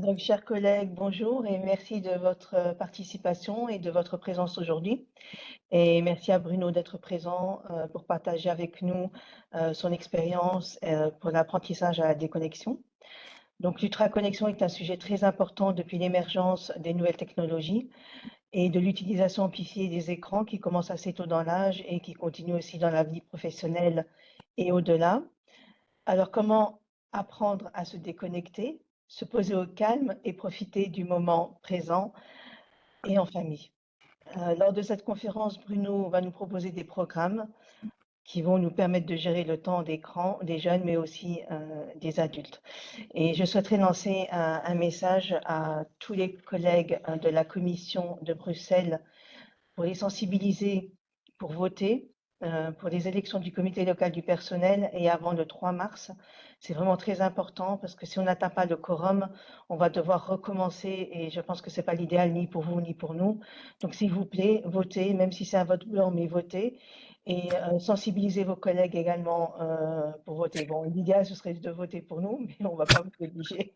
Donc, chers collègues, bonjour et merci de votre participation et de votre présence aujourd'hui. Et merci à Bruno d'être présent pour partager avec nous son expérience pour l'apprentissage à la déconnexion. Donc, l'ultraconnexion est un sujet très important depuis l'émergence des nouvelles technologies et de l'utilisation amplifiée des écrans qui commence assez tôt dans l'âge et qui continue aussi dans la vie professionnelle et au-delà. Alors, comment apprendre à se déconnecter, se poser au calme et profiter du moment présent et en famille? Lors de cette conférence, Bruno va nous proposer des programmes qui vont nous permettre de gérer le temps d'écran des jeunes, mais aussi des adultes. Et je souhaiterais lancer un message à tous les collègues de la Commission de Bruxelles pour les sensibiliser pour voter pour les élections du comité local du personnel et avant le 3 mars. C'est vraiment très important parce que si on n'atteint pas le quorum, on va devoir recommencer et je pense que ce n'est pas l'idéal ni pour vous ni pour nous. Donc s'il vous plaît, votez, même si c'est un vote blanc, mais votez et sensibilisez vos collègues également pour voter. Bon, l'idéal, ce serait de voter pour nous, mais on ne va pas vous obliger.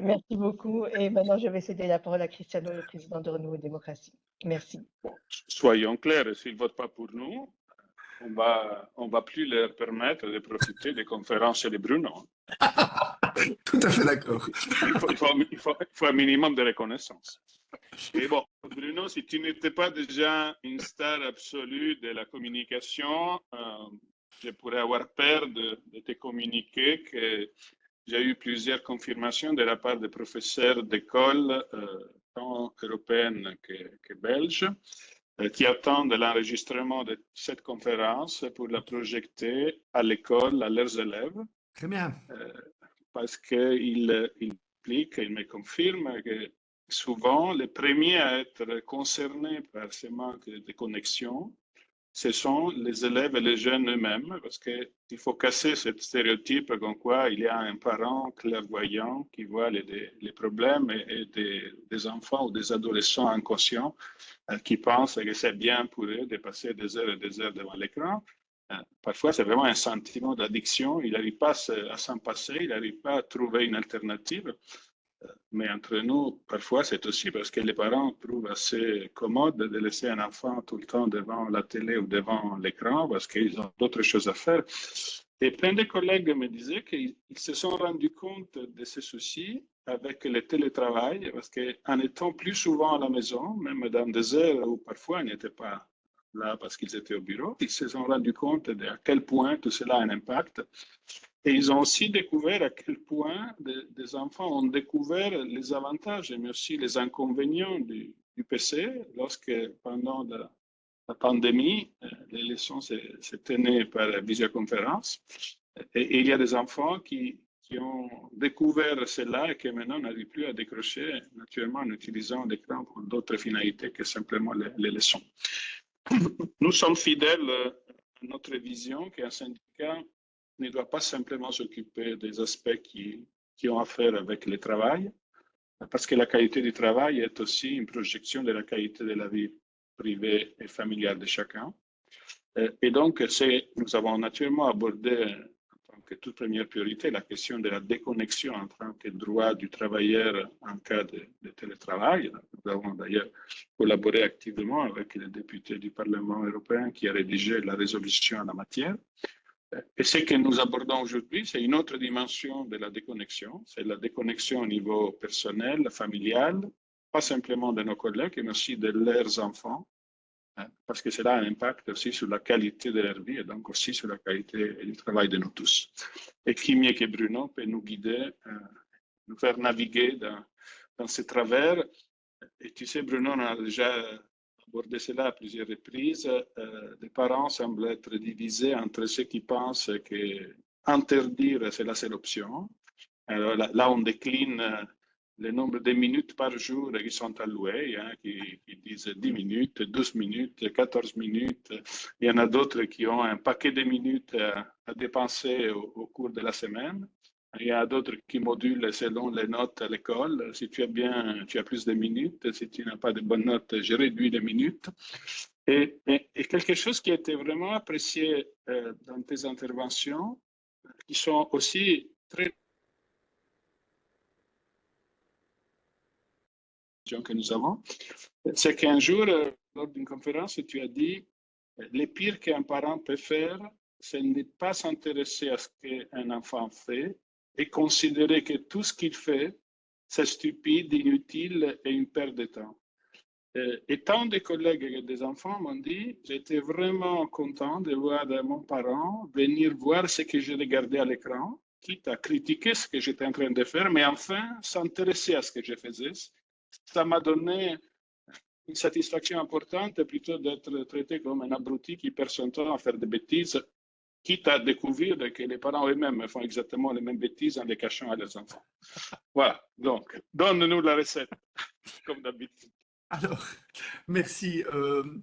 Merci beaucoup. Et maintenant, je vais céder la parole à Cristiano, le président de Renouveau Démocratie. Merci. Bon, soyons clairs, s'ils ne votent pas pour nous, on va plus leur permettre de profiter des conférences de Bruno. Tout à fait d'accord. Il faut un minimum de reconnaissance. Et bon, Bruno, si tu n'étais pas déjà une star absolue de la communication, je pourrais avoir peur de te communiquer que j'ai eu plusieurs confirmations de la part de professeurs d'école, tant européennes que belges, qui attendent l'enregistrement de cette conférence pour la projeter à l'école, à leurs élèves. Très bien. Parce qu'il implique, il me confirme que souvent, les premiers à être concernés par ce manque de connexion, ce sont les élèves et les jeunes eux-mêmes, parce qu'il faut casser ce stéréotype comme quoi il y a un parent clairvoyant qui voit les problèmes et des enfants ou des adolescents inconscients qui pensent que c'est bien pour eux de passer des heures et des heures devant l'écran. Parfois, c'est vraiment un sentiment d'addiction. Il n'arrive pas à s'en passer, il n'arrive pas à trouver une alternative. Mais entre nous, parfois, c'est aussi parce que les parents trouvent assez commode de laisser un enfant tout le temps devant la télé ou devant l'écran parce qu'ils ont d'autres choses à faire. Et plein de collègues me disaient qu'ils se sont rendus compte de ces soucis avec le télétravail parce qu'en étant plus souvent à la maison, même dans des heures où parfois ils n'étaient pas là parce qu'ils étaient au bureau, ils se sont rendus compte de à quel point tout cela a un impact. Et ils ont aussi découvert à quel point des enfants ont découvert les avantages, mais aussi les inconvénients du PC, lorsque pendant la pandémie, les leçons se tenaient par visioconférence. Et il y a des enfants qui ont découvert cela et qui maintenant n'arrivent plus à décrocher naturellement en utilisant l'écran pour d'autres finalités que simplement les leçons. Nous sommes fidèles à notre vision qu'un syndicat ne doit pas simplement s'occuper des aspects qui ont à faire avec le travail, parce que la qualité du travail est aussi une projection de la qualité de la vie privée et familiale de chacun. Et donc, nous avons naturellement abordé en tant que toute première priorité la question de la déconnexion en tant que droit du travailleur en cas de télétravail. Nous avons d'ailleurs collaboré activement avec les députés du Parlement européen qui a rédigé la résolution en la matière. Et ce que nous abordons aujourd'hui, c'est une autre dimension de la déconnexion. C'est la déconnexion au niveau personnel, familial, pas simplement de nos collègues, mais aussi de leurs enfants, parce que cela a un impact aussi sur la qualité de leur vie et donc aussi sur la qualité du travail de nous tous. Et qui mieux que Bruno peut nous guider, nous faire naviguer dans ces travers. Et tu sais, Bruno, on a déjà abordé cela à plusieurs reprises. Les parents semblent être divisés entre ceux qui pensent que interdire, c'est la seule option. Alors là, on décline le nombre de minutes par jour qui sont allouées, qui disent 10 minutes, 12 minutes, 14 minutes. Il y en a d'autres qui ont un paquet de minutes à dépenser au cours de la semaine. Il y a d'autres qui modulent selon les notes à l'école. Si tu es bien, tu as plus de minutes. Si tu n'as pas de bonnes notes, je réduis les minutes. Et quelque chose qui a été vraiment apprécié dans tes interventions, qui sont aussi très discussions que nous avons, c'est qu'un jour, lors d'une conférence, tu as dit le pire qu'un parent peut faire, c'est ne pas s'intéresser à ce qu'un enfant fait et considérer que tout ce qu'il fait, c'est stupide, inutile et une perte de temps. Et tant de collègues et des enfants m'ont dit, j'étais vraiment content de voir mon parent venir voir ce que je regardais à l'écran, quitte à critiquer ce que j'étais en train de faire, mais enfin s'intéresser à ce que je faisais. Ça m'a donné une satisfaction importante plutôt d'être traité comme un abruti qui perd son temps à faire des bêtises, quitte à découvrir que les parents eux-mêmes font exactement les mêmes bêtises en les cachant à leurs enfants. Voilà, donc, donne-nous la recette, comme d'habitude. Alors, merci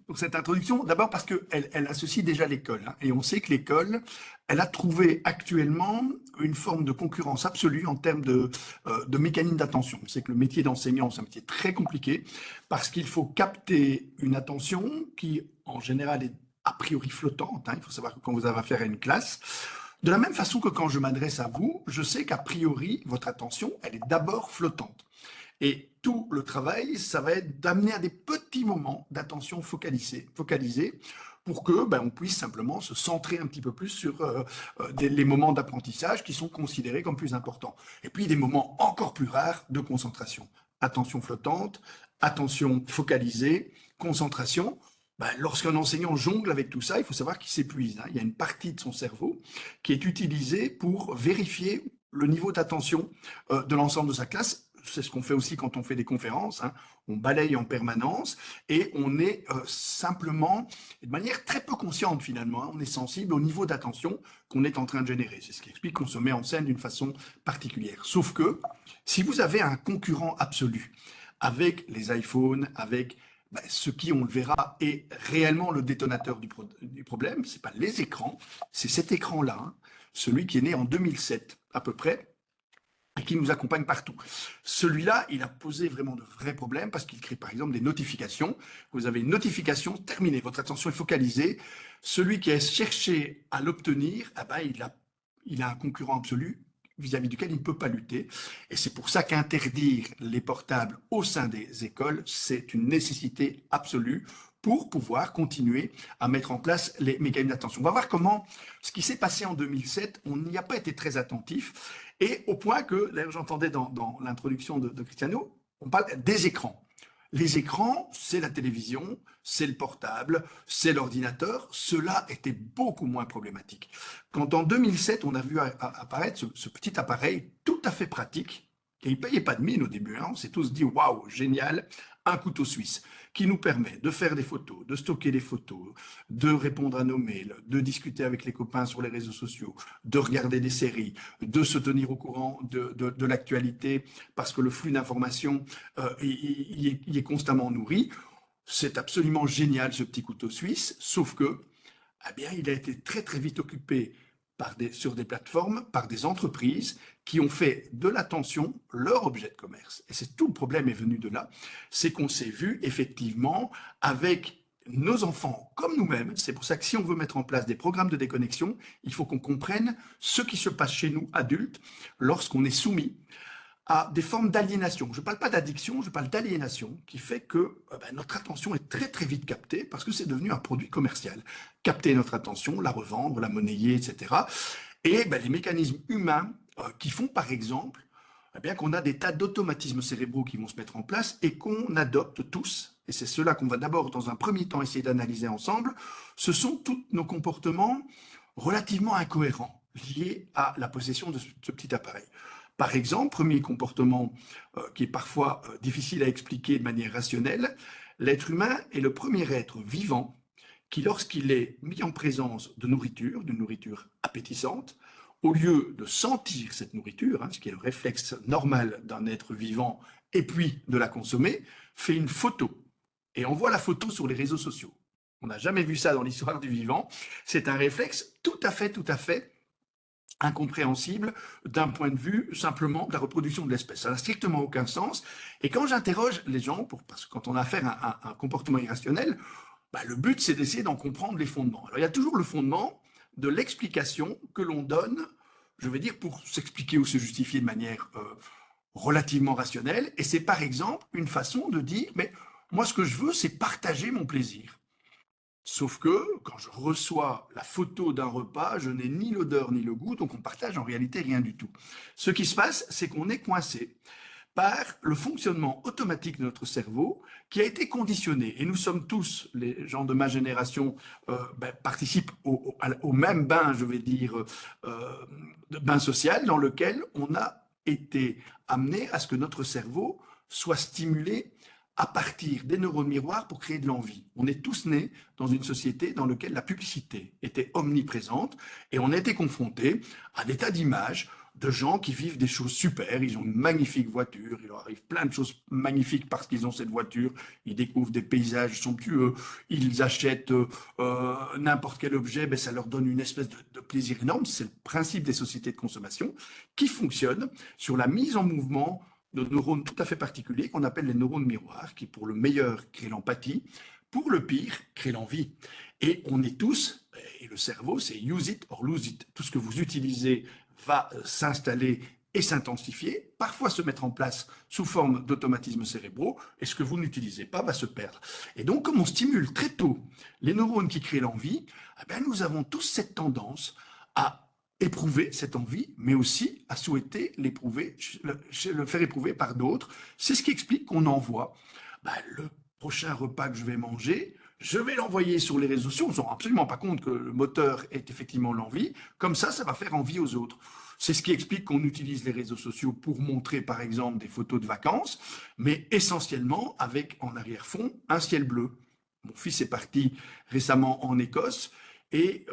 pour cette introduction. D'abord parce qu'elle associe déjà l'école, hein, et on sait que l'école, elle a trouvé actuellement une forme de concurrence absolue en termes de mécanisme d'attention. On sait que le métier d'enseignant, c'est un métier très compliqué parce qu'il faut capter une attention qui, en général, est a priori flottante, hein. Il faut savoir que quand vous avez affaire à une classe, de la même façon que quand je m'adresse à vous, je sais qu'a priori, votre attention, elle est d'abord flottante. Et tout le travail, ça va être d'amener à des petits moments d'attention focalisés pour que on puisse simplement se centrer un petit peu plus sur les moments d'apprentissage qui sont considérés comme plus importants. Et puis des moments encore plus rares de concentration. Attention flottante, attention focalisée, concentration. Lorsqu'un enseignant jongle avec tout ça, il faut savoir qu'il s'épuise, hein. Il y a une partie de son cerveau qui est utilisée pour vérifier le niveau d'attention de l'ensemble de sa classe. C'est ce qu'on fait aussi quand on fait des conférences, hein. On balaye en permanence et on est simplement, de manière très peu consciente finalement, hein, on est sensible au niveau d'attention qu'on est en train de générer. C'est ce qui explique qu'on se met en scène d'une façon particulière. Sauf que si vous avez un concurrent absolu avec les iPhones, avec ce qui, on le verra, est réellement le détonateur du problème, ce n'est pas les écrans, c'est cet écran-là, hein, celui qui est né en 2007 à peu près, et qui nous accompagne partout. Celui-là, il a posé vraiment de vrais problèmes parce qu'il crée par exemple des notifications. Vous avez une notification terminée, votre attention est focalisée. Celui qui a cherché à l'obtenir, il a un concurrent absolu vis-à-vis duquel il ne peut pas lutter. Et c'est pour ça qu'interdire les portables au sein des écoles, c'est une nécessité absolue pour pouvoir continuer à mettre en place les mécanismes d'attention. On va voir comment ce qui s'est passé en 2007, on n'y a pas été très attentif, et au point que, d'ailleurs j'entendais dans l'introduction de Cristiano, on parle des écrans. Les écrans, c'est la télévision, c'est le portable, c'est l'ordinateur. Cela était beaucoup moins problématique. Quand en 2007, on a vu apparaître ce petit appareil tout à fait pratique, et il ne payait pas de mine au début, hein, on s'est tous dit « waouh, génial !» Un couteau suisse qui nous permet de faire des photos, de stocker des photos, de répondre à nos mails, de discuter avec les copains sur les réseaux sociaux, de regarder des séries, de se tenir au courant de l'actualité parce que le flux d'informations il est constamment nourri. C'est absolument génial ce petit couteau suisse, sauf que il a été très très vite occupé sur des plateformes, par des entreprises qui ont fait de l'attention leur objet de commerce. Et c'est tout le problème est venu de là, c'est qu'on s'est vu effectivement avec nos enfants comme nous-mêmes. C'est pour ça que si on veut mettre en place des programmes de déconnexion, il faut qu'on comprenne ce qui se passe chez nous adultes lorsqu'on est soumis à des formes d'aliénation. Je ne parle pas d'addiction, je parle d'aliénation, qui fait que notre attention est très très vite captée parce que c'est devenu un produit commercial. Capter notre attention, la revendre, la monnayer, etc. Et les mécanismes humains qui font par exemple qu'on a des tas d'automatismes cérébraux qui vont se mettre en place et qu'on adopte tous, et c'est cela qu'on va d'abord dans un premier temps essayer d'analyser ensemble, ce sont tous nos comportements relativement incohérents liés à la possession de ce petit appareil. Par exemple, premier comportement qui est parfois difficile à expliquer de manière rationnelle, l'être humain est le premier être vivant qui, lorsqu'il est mis en présence de nourriture, d'une nourriture appétissante, au lieu de sentir cette nourriture, hein, ce qui est le réflexe normal d'un être vivant, et puis de la consommer, fait une photo. Et on voit la photo sur les réseaux sociaux. On n'a jamais vu ça dans l'histoire du vivant. C'est un réflexe tout à fait incompréhensible d'un point de vue simplement de la reproduction de l'espèce. Ça n'a strictement aucun sens. Et quand j'interroge les gens, parce que quand on a affaire à un comportement irrationnel, le but c'est d'essayer d'en comprendre les fondements. Alors il y a toujours le fondement de l'explication que l'on donne, je vais dire pour s'expliquer ou se justifier de manière relativement rationnel. Et c'est par exemple une façon de dire, mais moi ce que je veux, c'est partager mon plaisir. Sauf que quand je reçois la photo d'un repas, je n'ai ni l'odeur ni le goût, donc on partage en réalité rien du tout. Ce qui se passe, c'est qu'on est coincé par le fonctionnement automatique de notre cerveau qui a été conditionné. Et nous sommes tous, les gens de ma génération, participent au même bain, je vais dire, de bain social dans lequel on a été amené à ce que notre cerveau soit stimulé à partir des neurones miroirs pour créer de l'envie. On est tous nés dans une société dans laquelle la publicité était omniprésente et on a été confrontés à des tas d'images de gens qui vivent des choses super, ils ont une magnifique voiture, il leur arrive plein de choses magnifiques parce qu'ils ont cette voiture, ils découvrent des paysages somptueux, ils achètent n'importe quel objet, ben ça leur donne une espèce de plaisir énorme. C'est le principe des sociétés de consommation qui fonctionnent sur la mise en mouvement de neurones tout à fait particuliers qu'on appelle les neurones miroirs, qui pour le meilleur créent l'empathie, pour le pire créent l'envie. Et on est tous, et le cerveau c'est use it or lose it, tout ce que vous utilisez va s'installer et s'intensifier, parfois se mettre en place sous forme d'automatismes cérébraux, et ce que vous n'utilisez pas va se perdre. Et donc, comme on stimule très tôt les neurones qui créent l'envie, eh bien, nous avons tous cette tendance à éprouver cette envie, mais aussi à souhaiter l'éprouver, le faire éprouver par d'autres. C'est ce qui explique qu'on envoie le prochain repas que je vais manger, je vais l'envoyer sur les réseaux sociaux. On ne se rend absolument pas compte que le moteur est effectivement l'envie. Comme ça va faire envie aux autres. C'est ce qui explique qu'on utilise les réseaux sociaux pour montrer, par exemple, des photos de vacances, mais essentiellement avec en arrière-fond un ciel bleu. Mon fils est parti récemment en Écosse et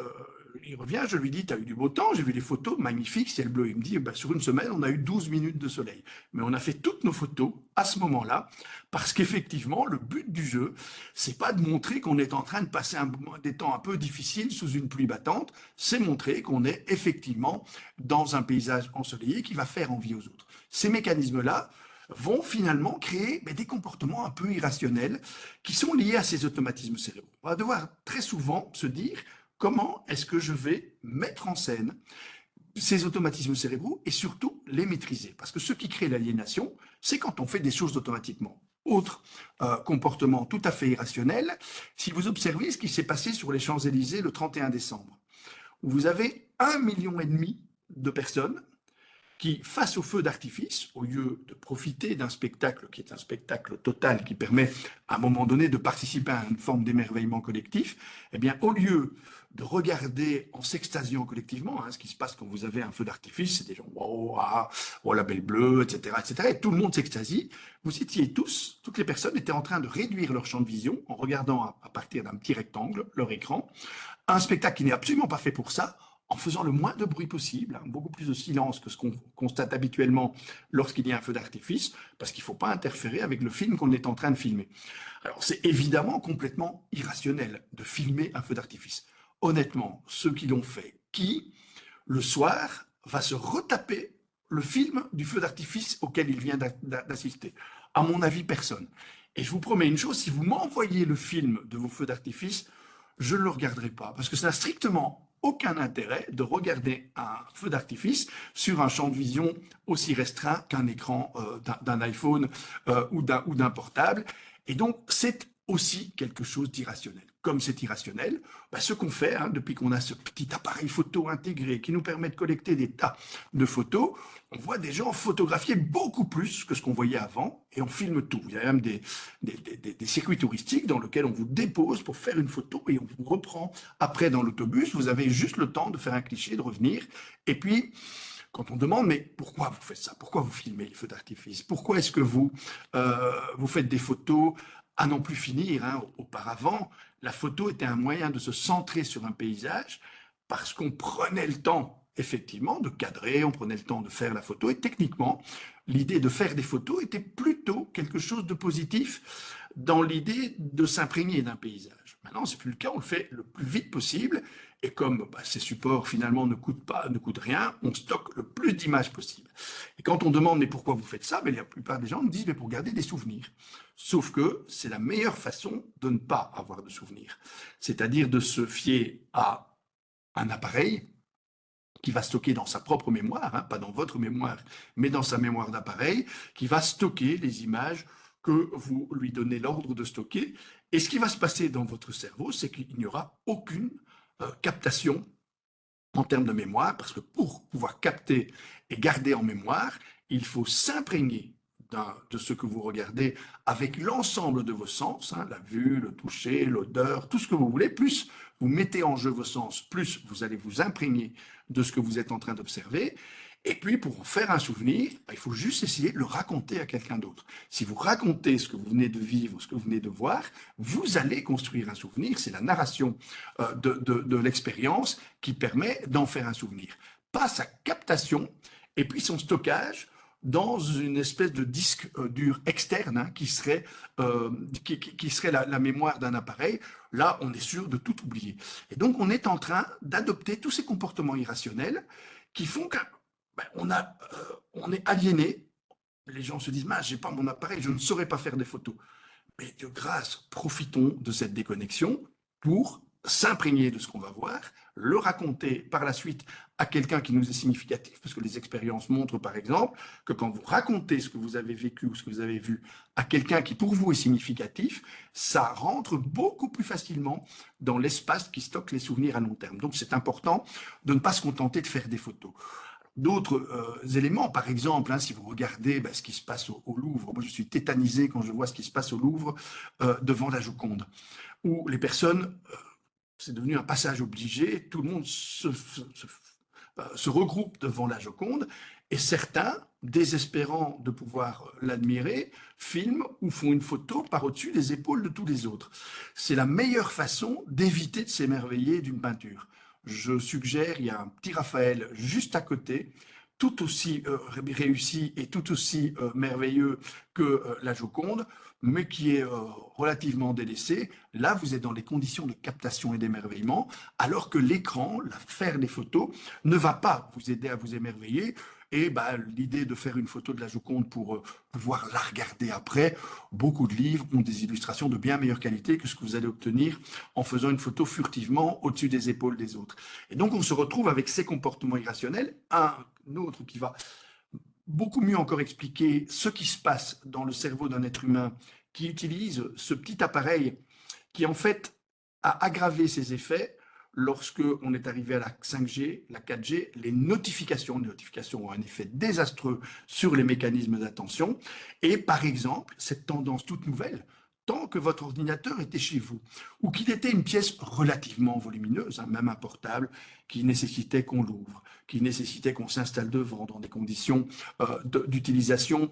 il revient, je lui dis, tu as eu du beau temps, j'ai vu les photos, magnifiques, ciel bleu. Il me dit, sur une semaine, on a eu 12 minutes de soleil. Mais on a fait toutes nos photos à ce moment-là, parce qu'effectivement, le but du jeu, c'est pas de montrer qu'on est en train de passer des temps un peu difficiles sous une pluie battante, c'est montrer qu'on est effectivement dans un paysage ensoleillé qui va faire envie aux autres. Ces mécanismes-là vont finalement créer des comportements un peu irrationnels qui sont liés à ces automatismes cérébraux. On va devoir très souvent se dire, comment est-ce que je vais mettre en scène ces automatismes cérébraux et surtout les maîtriser? Parce que ce qui crée l'aliénation, c'est quand on fait des choses automatiquement. Autre comportement tout à fait irrationnel, si vous observez ce qui s'est passé sur les Champs-Élysées le 31 décembre, où vous avez 1,5 million de personnes qui, face au feu d'artifice, au lieu de profiter d'un spectacle qui est un spectacle total, qui permet à un moment donné de participer à une forme d'émerveillement collectif, eh bien, au lieu de regarder en s'extasiant collectivement, ce qui se passe quand vous avez un feu d'artifice, c'est des gens, wow, ah, oh la belle bleue, etc., etc., et tout le monde s'extasie, vous étiez tous, toutes les personnes étaient en train de réduire leur champ de vision en regardant à partir d'un petit rectangle leur écran, un spectacle qui n'est absolument pas fait pour ça, en faisant le moins de bruit possible, beaucoup plus de silence que ce qu'on constate habituellement lorsqu'il y a un feu d'artifice, parce qu'il ne faut pas interférer avec le film qu'on est en train de filmer. Alors c'est évidemment complètement irrationnel de filmer un feu d'artifice. Honnêtement, ceux qui l'ont fait, qui, le soir, va se retaper le film du feu d'artifice auquel il vient d'assister? À mon avis, personne. Et je vous promets une chose, si vous m'envoyez le film de vos feux d'artifice, je ne le regarderai pas, parce que ça n'a strictement aucun intérêt de regarder un feu d'artifice sur un champ de vision aussi restreint qu'un écran d'un iPhone ou d'un portable. Et donc, c'est aussi quelque chose d'irrationnel. Comme c'est irrationnel, ce qu'on fait depuis qu'on a ce petit appareil photo intégré qui nous permet de collecter des tas de photos, on voit des gens photographier beaucoup plus que ce qu'on voyait avant et on filme tout. Il y a même des circuits touristiques dans lesquels on vous dépose pour faire une photo et on vous reprend après dans l'autobus. Vous avez juste le temps de faire un cliché, de revenir. Et puis, quand on demande, mais pourquoi vous faites ça? Pourquoi vous filmez les feux d'artifice? Pourquoi est-ce que vous faites des photos à n'en plus finir? Auparavant, la photo était un moyen de se centrer sur un paysage parce qu'on prenait le temps, effectivement, de cadrer, on prenait le temps de faire la photo. Et techniquement, l'idée de faire des photos était plutôt quelque chose de positif dans l'idée de s'imprégner d'un paysage. Maintenant, c'est plus le cas, on le fait le plus vite possible. Et comme ces supports finalement ne coûtent rien, on stocke le plus d'images possible. Et quand on demande mais pourquoi vous faites ça, la plupart des gens me disent mais pour garder des souvenirs. Sauf que c'est la meilleure façon de ne pas avoir de souvenirs. C'est-à-dire de se fier à un appareil qui va stocker dans sa propre mémoire, hein, pas dans votre mémoire, mais dans sa mémoire d'appareil, qui va stocker les images que vous lui donnez l'ordre de stocker. Et ce qui va se passer dans votre cerveau, c'est qu'il n'y aura aucune captation en termes de mémoire, parce que pour pouvoir capter et garder en mémoire, il faut s'imprégner de ce que vous regardez avec l'ensemble de vos sens, hein, la vue, le toucher, l'odeur, tout ce que vous voulez, plus vous mettez en jeu vos sens, plus vous allez vous imprégner de ce que vous êtes en train d'observer. Et puis, pour en faire un souvenir, il faut juste essayer de le raconter à quelqu'un d'autre. Si vous racontez ce que vous venez de vivre, ce que vous venez de voir, vous allez construire un souvenir. C'est la narration de l'expérience qui permet d'en faire un souvenir. Pas sa captation et puis son stockage dans une espèce de disque dur externe, hein, qui serait la mémoire d'un appareil. Là, on est sûr de tout oublier. Et donc, on est en train d'adopter tous ces comportements irrationnels qui font qu'on on est aliéné. Les gens se disent, j'ai pas mon appareil, je ne saurais pas faire des photos. Mais de grâce, profitons de cette déconnexion pour s'imprégner de ce qu'on va voir, le raconter par la suite à quelqu'un qui nous est significatif, parce que les expériences montrent par exemple que quand vous racontez ce que vous avez vécu ou ce que vous avez vu à quelqu'un qui pour vous est significatif, ça rentre beaucoup plus facilement dans l'espace qui stocke les souvenirs à long terme. Donc c'est important de ne pas se contenter de faire des photos. D'autres éléments, par exemple, hein, si vous regardez ce qui se passe au Louvre, moi je suis tétanisé quand je vois ce qui se passe au Louvre devant la Joconde, où les personnes, c'est devenu un passage obligé, tout le monde se regroupe devant la Joconde, et certains, désespérant de pouvoir l'admirer, filment ou font une photo par au-dessus des épaules de tous les autres. C'est la meilleure façon d'éviter de s'émerveiller d'une peinture. Je suggère, il y a un petit Raphaël juste à côté, tout aussi réussi et tout aussi merveilleux que la Joconde, mais qui est relativement délaissé. Là, vous êtes dans les conditions de captation et d'émerveillement, alors que l'écran, faire des photos, ne va pas vous aider à vous émerveiller. Et l'idée de faire une photo de la Joconde pour pouvoir la regarder après, beaucoup de livres ont des illustrations de bien meilleure qualité que ce que vous allez obtenir en faisant une photo furtivement au-dessus des épaules des autres. Et donc, on se retrouve avec ces comportements irrationnels, un autre qui va beaucoup mieux encore expliquer ce qui se passe dans le cerveau d'un être humain qui utilise ce petit appareil qui, en fait, a aggravé ses effets lorsque on est arrivé à la 5G, la 4G. Les notifications ont un effet désastreux sur les mécanismes d'attention. Et par exemple, cette tendance toute nouvelle, tant que votre ordinateur était chez vous, ou qu'il était une pièce relativement volumineuse, hein, même un portable, qui nécessitait qu'on l'ouvre, qui nécessitait qu'on s'installe devant dans des conditions d'utilisation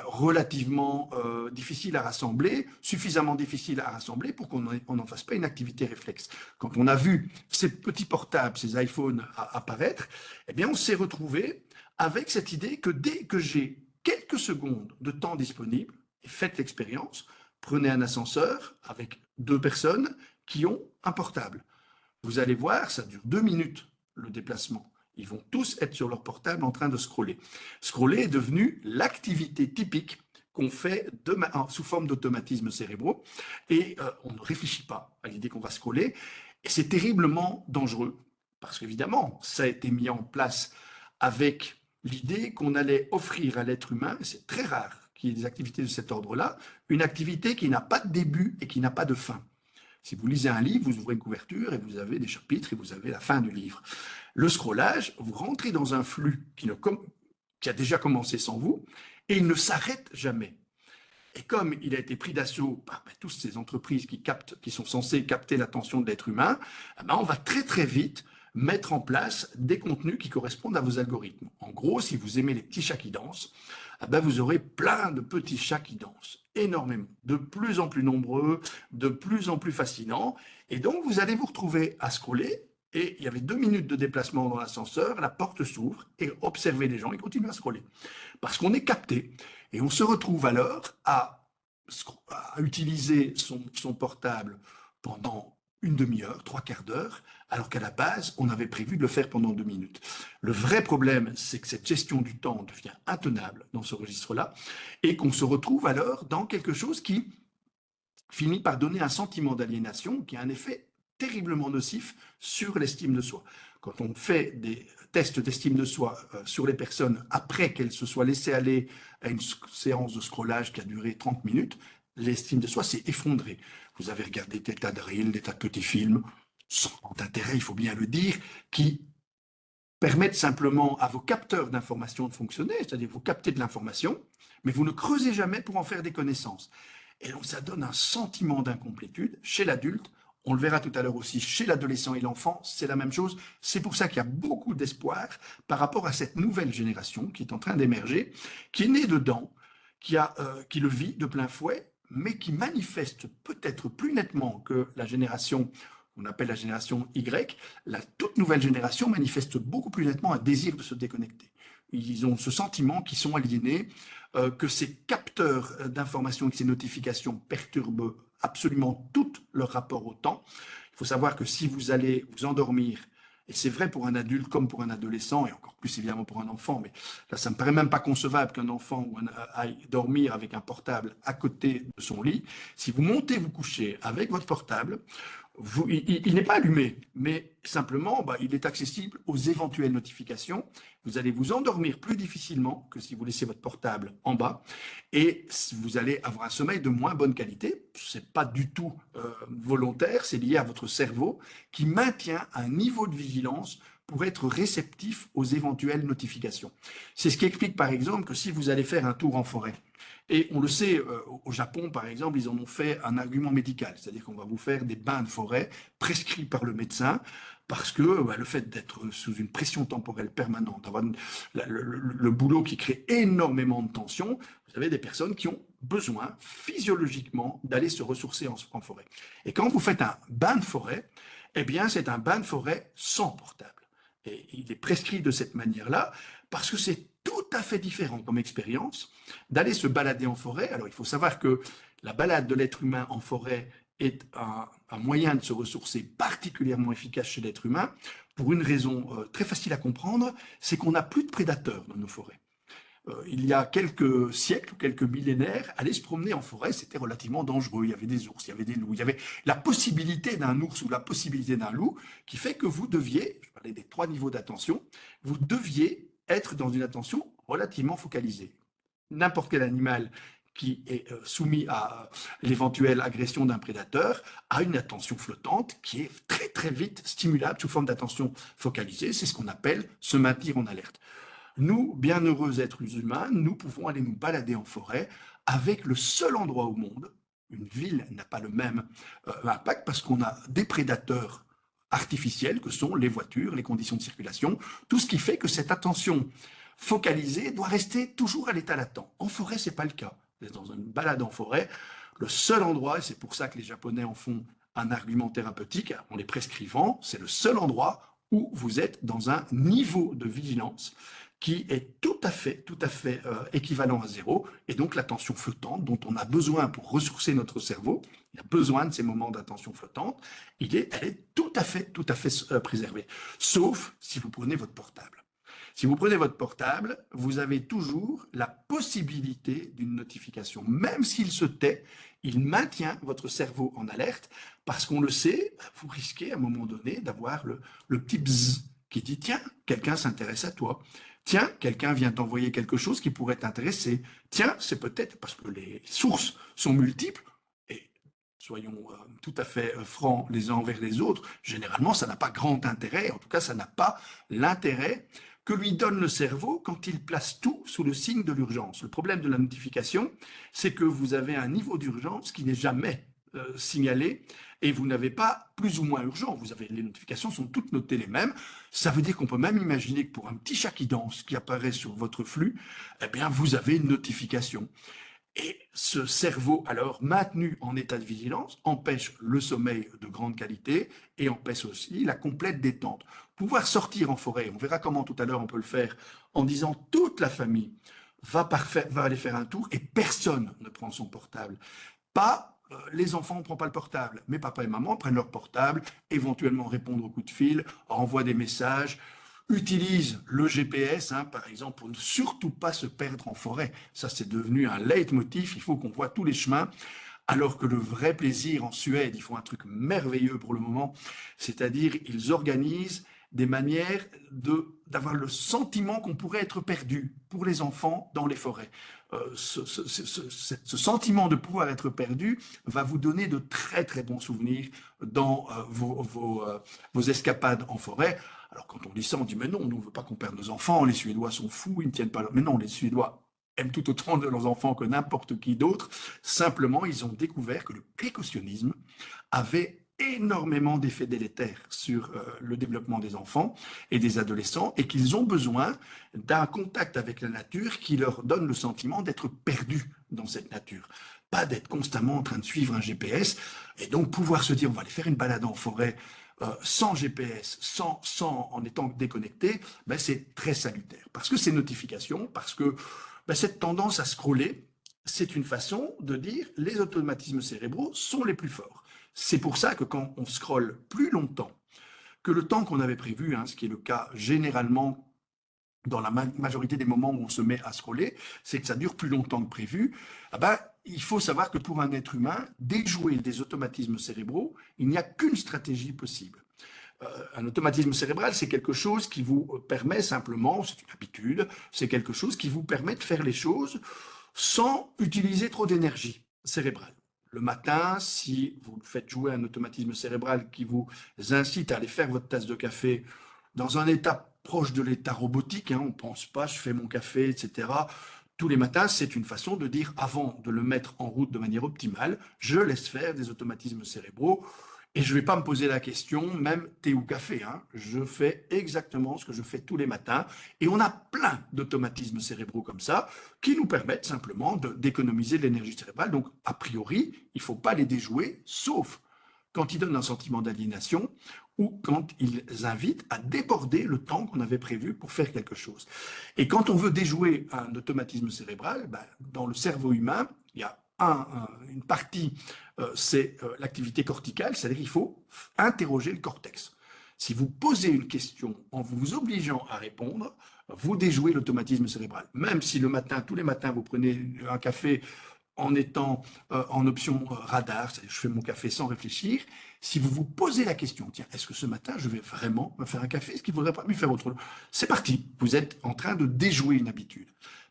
relativement difficiles à rassembler, suffisamment difficiles à rassembler pour qu'on n'en fasse pas une activité réflexe. Quand on a vu ces petits portables, ces iPhones apparaître, eh bien on s'est retrouvé avec cette idée que dès que j'ai quelques secondes de temps disponible, et faites l'expérience, prenez un ascenseur avec 2 personnes qui ont un portable. Vous allez voir, ça dure 2 minutes, le déplacement. Ils vont tous être sur leur portable en train de scroller. Scroller est devenu l'activité typique qu'on fait sous forme d'automatismes cérébraux et on ne réfléchit pas à l'idée qu'on va scroller. Et c'est terriblement dangereux parce qu'évidemment, ça a été mis en place avec l'idée qu'on allait offrir à l'être humain, c'est très rare qu'il y ait des activités de cet ordre-là, une activité qui n'a pas de début et qui n'a pas de fin. Si vous lisez un livre, vous ouvrez une couverture et vous avez des chapitres et vous avez la fin du livre. Le scrollage, vous rentrez dans un flux qui a déjà commencé sans vous et il ne s'arrête jamais. Et comme il a été pris d'assaut par toutes ces entreprises qui sont censées capter l'attention de l'être humain, on va très très vite mettre en place des contenus qui correspondent à vos algorithmes. En gros, si vous aimez les petits chats qui dansent, vous aurez plein de petits chats qui dansent, énormément, de plus en plus nombreux, de plus en plus fascinants. Et donc, vous allez vous retrouver à scroller. Et il y avait 2 minutes de déplacement dans l'ascenseur, la porte s'ouvre et observez les gens, ils continuent à scroller. Parce qu'on est capté. Et on se retrouve alors à utiliser son portable pendant une demi-heure, 3/4 d'heure, alors qu'à la base, on avait prévu de le faire pendant 2 minutes. Le vrai problème, c'est que cette gestion du temps devient intenable dans ce registre-là et qu'on se retrouve alors dans quelque chose qui finit par donner un sentiment d'aliénation qui a un effet terriblement nocif sur l'estime de soi. Quand on fait test d'estime de soi sur les personnes après qu'elles se soient laissées aller à une séance de scrollage qui a duré 30 minutes, l'estime de soi s'est effondrée. Vous avez regardé des tas de reels, des tas de petits films, sans grand intérêt, il faut bien le dire, qui permettent simplement à vos capteurs d'information de fonctionner, c'est-à-dire vous captez de l'information, mais vous ne creusez jamais pour en faire des connaissances. Et donc ça donne un sentiment d'incomplétude chez l'adulte. On le verra tout à l'heure aussi chez l'adolescent et l'enfant, c'est la même chose. C'est pour ça qu'il y a beaucoup d'espoir par rapport à cette nouvelle génération qui est en train d'émerger, qui est née dedans, qui le vit de plein fouet, mais qui manifeste peut-être plus nettement que la génération qu'on appelle la génération Y. La toute nouvelle génération manifeste beaucoup plus nettement un désir de se déconnecter. Ils ont ce sentiment qu'ils sont aliénés, que ces capteurs d'informations et que ces notifications perturbent absolument tout leur rapport au temps. Il faut savoir que si vous allez vous endormir, et c'est vrai pour un adulte comme pour un adolescent, et encore plus évidemment pour un enfant, mais là ça ne me paraît même pas concevable qu'un enfant aille dormir avec un portable à côté de son lit. Si vous montez vous coucher avec votre portable, il n'est pas allumé, mais simplement, il est accessible aux éventuelles notifications. Vous allez vous endormir plus difficilement que si vous laissez votre portable en bas et vous allez avoir un sommeil de moins bonne qualité. Ce n'est pas du tout volontaire, c'est lié à votre cerveau qui maintient un niveau de vigilance pour être réceptif aux éventuelles notifications. C'est ce qui explique par exemple que si vous allez faire un tour en forêt, et on le sait, au Japon, par exemple, ils en ont fait un argument médical, c'est-à-dire qu'on va vous faire des bains de forêt prescrits par le médecin, parce que le fait d'être sous une pression temporelle permanente, d'avoir le boulot qui crée énormément de tension, vous avez des personnes qui ont besoin physiologiquement d'aller se ressourcer en forêt. Et quand vous faites un bain de forêt, eh bien, c'est un bain de forêt sans portable. Et il est prescrit de cette manière-là, parce que c'est tout à fait différent comme expérience d'aller se balader en forêt. Alors, il faut savoir que la balade de l'être humain en forêt est un moyen de se ressourcer particulièrement efficace chez l'être humain, pour une raison très facile à comprendre, c'est qu'on n'a plus de prédateurs dans nos forêts. Il y a quelques siècles ou quelques millénaires, aller se promener en forêt, c'était relativement dangereux. Il y avait des ours, il y avait des loups, il y avait la possibilité d'un ours ou la possibilité d'un loup qui fait que vous deviez, je parlais des 3 niveaux d'attention, vous deviez être dans une attention relativement focalisée. N'importe quel animal qui est soumis à l'éventuelle agression d'un prédateur a une attention flottante qui est très très vite stimulable sous forme d'attention focalisée. C'est ce qu'on appelle se maintenir en alerte. Nous, bienheureux êtres humains, nous pouvons aller nous balader en forêt avec le seul endroit au monde, une ville n'a pas le même impact parce qu'on a des prédateurs artificiels que sont les voitures, les conditions de circulation, tout ce qui fait que cette attention focalisée doit rester toujours à l'état latent. En forêt, ce n'est pas le cas. Dans une balade en forêt, le seul endroit, et c'est pour ça que les Japonais en font un argument thérapeutique, en les prescrivant, c'est le seul endroit où vous êtes dans un niveau de vigilance qui est tout à fait équivalent à 0, et donc l'attention flottante dont on a besoin pour ressourcer notre cerveau, il a besoin de ces moments d'attention flottante, elle est tout à fait préservée, sauf si vous prenez votre portable. Si vous prenez votre portable, vous avez toujours la possibilité d'une notification. Même s'il se tait, il maintient votre cerveau en alerte, parce qu'on le sait, vous risquez à un moment donné d'avoir le petit bzzz qui dit « Tiens, quelqu'un s'intéresse à toi ». Tiens, quelqu'un vient t'envoyer quelque chose qui pourrait t'intéresser. Tiens, c'est peut-être parce que les sources sont multiples, et soyons tout à fait francs les uns envers les autres, généralement ça n'a pas grand intérêt, en tout cas ça n'a pas l'intérêt que lui donne le cerveau quand il place tout sous le signe de l'urgence. Le problème de la notification, c'est que vous avez un niveau d'urgence qui n'est jamais signalé, et vous n'avez pas plus ou moins urgent. Les notifications sont toutes notées les mêmes. Ça veut dire qu'on peut même imaginer que pour un petit chat qui danse, qui apparaît sur votre flux, eh bien, vous avez une notification. Et ce cerveau, alors, maintenu en état de vigilance, empêche le sommeil de grande qualité et empêche aussi la complète détente. Pouvoir sortir en forêt, on verra comment tout à l'heure on peut le faire, en disant toute la famille va aller faire un tour et personne ne prend son portable. Pas les enfants ne prennent pas le portable, mais papa et maman prennent leur portable, éventuellement répondent aux coups de fil, envoient des messages, utilisent le GPS, par exemple, pour ne surtout pas se perdre en forêt. Ça, c'est devenu un leitmotiv, il faut qu'on voit tous les chemins, alors que le vrai plaisir en Suède, ils font un truc merveilleux pour le moment, c'est-à-dire ils organisent des manières d'avoir le sentiment qu'on pourrait être perdu pour les enfants dans les forêts. Ce sentiment de pouvoir être perdu va vous donner de très très bons souvenirs dans vos escapades en forêt. Alors quand on dit ça, on dit mais non, on ne veut pas qu'on perde nos enfants, les Suédois sont fous, ils ne tiennent pas... Mais non, les Suédois aiment tout autant de leurs enfants que n'importe qui d'autre. Simplement, ils ont découvert que le précautionnisme avait énormément d'effets délétères sur le développement des enfants et des adolescents et qu'ils ont besoin d'un contact avec la nature qui leur donne le sentiment d'être perdus dans cette nature. Pas d'être constamment en train de suivre un GPS et donc pouvoir se dire on va aller faire une balade en forêt sans GPS, en étant déconnecté, ben c'est très salutaire. Parce que ces notifications, parce que ben cette tendance à scroller, c'est une façon de dire les automatismes cérébraux sont les plus forts. C'est pour ça que quand on scrolle plus longtemps que le temps qu'on avait prévu, ce qui est le cas généralement dans la majorité des moments où on se met à scroller, c'est que ça dure plus longtemps que prévu. Il faut savoir que pour un être humain, déjouer des automatismes cérébraux, il n'y a qu'une stratégie possible. Un automatisme cérébral, c'est quelque chose qui vous permet simplement, c'est une habitude, c'est quelque chose qui vous permet de faire les choses sans utiliser trop d'énergie cérébrale. Le matin, si vous faites jouer un automatisme cérébral qui vous incite à aller faire votre tasse de café dans un état proche de l'état robotique, on ne pense pas, je fais mon café, etc. Tous les matins, c'est une façon de dire, avant de le mettre en route de manière optimale, je laisse faire des automatismes cérébraux et je ne vais pas me poser la question, même thé ou café, je fais exactement ce que je fais tous les matins et on a plein d'automatismes cérébraux comme ça qui nous permettent simplement d'économiser de l'énergie cérébrale. Donc, a priori, il ne faut pas les déjouer, sauf quand ils donnent un sentiment d'aliénation ou quand ils invitent à déborder le temps qu'on avait prévu pour faire quelque chose. Et quand on veut déjouer un automatisme cérébral, dans le cerveau humain, il y a une partie, c'est l'activité corticale, c'est-à-dire qu'il faut interroger le cortex. Si vous posez une question en vous obligeant à répondre, vous déjouez l'automatisme cérébral. Même si le matin, tous les matins, vous prenez un café en étant en option radar, c'est-à-dire je fais mon café sans réfléchir, si vous vous posez la question, tiens, est-ce que ce matin, je vais vraiment me faire un café? Est-ce qu'il ne faudrait pas me faire autre chose? C'est parti, vous êtes en train de déjouer une habitude.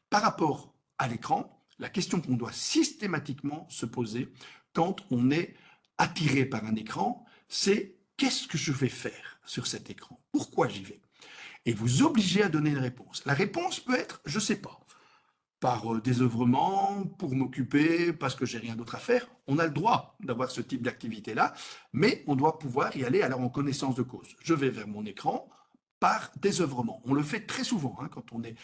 Par rapport à l'écran, la question qu'on doit systématiquement se poser quand on est attiré par un écran, c'est qu'est-ce que je vais faire sur cet écran? Pourquoi j'y vais? Et vous obligez à donner une réponse. La réponse peut être, je ne sais pas, par désœuvrement, pour m'occuper, parce que j'ai rien d'autre à faire. On a le droit d'avoir ce type d'activité-là, mais on doit pouvoir y aller alors en connaissance de cause. Je vais vers mon écran par désœuvrement. On le fait très souvent quand on est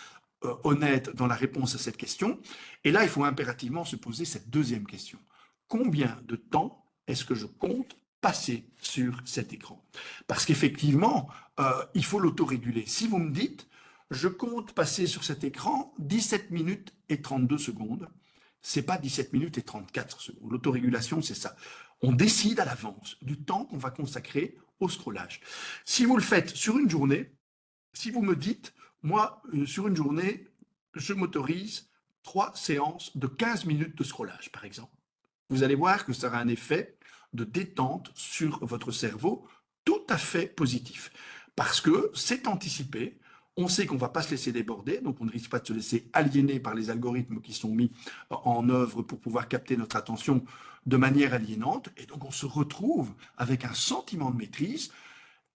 honnête dans la réponse à cette question. Et là, il faut impérativement se poser cette deuxième question. Combien de temps est-ce que je compte passer sur cet écran? Parce qu'effectivement, il faut l'autoréguler. Si vous me dites, je compte passer sur cet écran 17 minutes et 32 secondes, c'est pas 17 minutes et 34 secondes. L'autorégulation, c'est ça. On décide à l'avance du temps qu'on va consacrer au scrollage. Si vous le faites sur une journée, si vous me dites, moi, sur une journée, je m'autorise 3 séances de 15 minutes de scrollage, par exemple. Vous allez voir que ça aura un effet de détente sur votre cerveau tout à fait positif. Parce que c'est anticipé, on sait qu'on ne va pas se laisser déborder, donc on ne risque pas de se laisser aliéner par les algorithmes qui sont mis en œuvre pour pouvoir capter notre attention de manière aliénante. Et donc on se retrouve avec un sentiment de maîtrise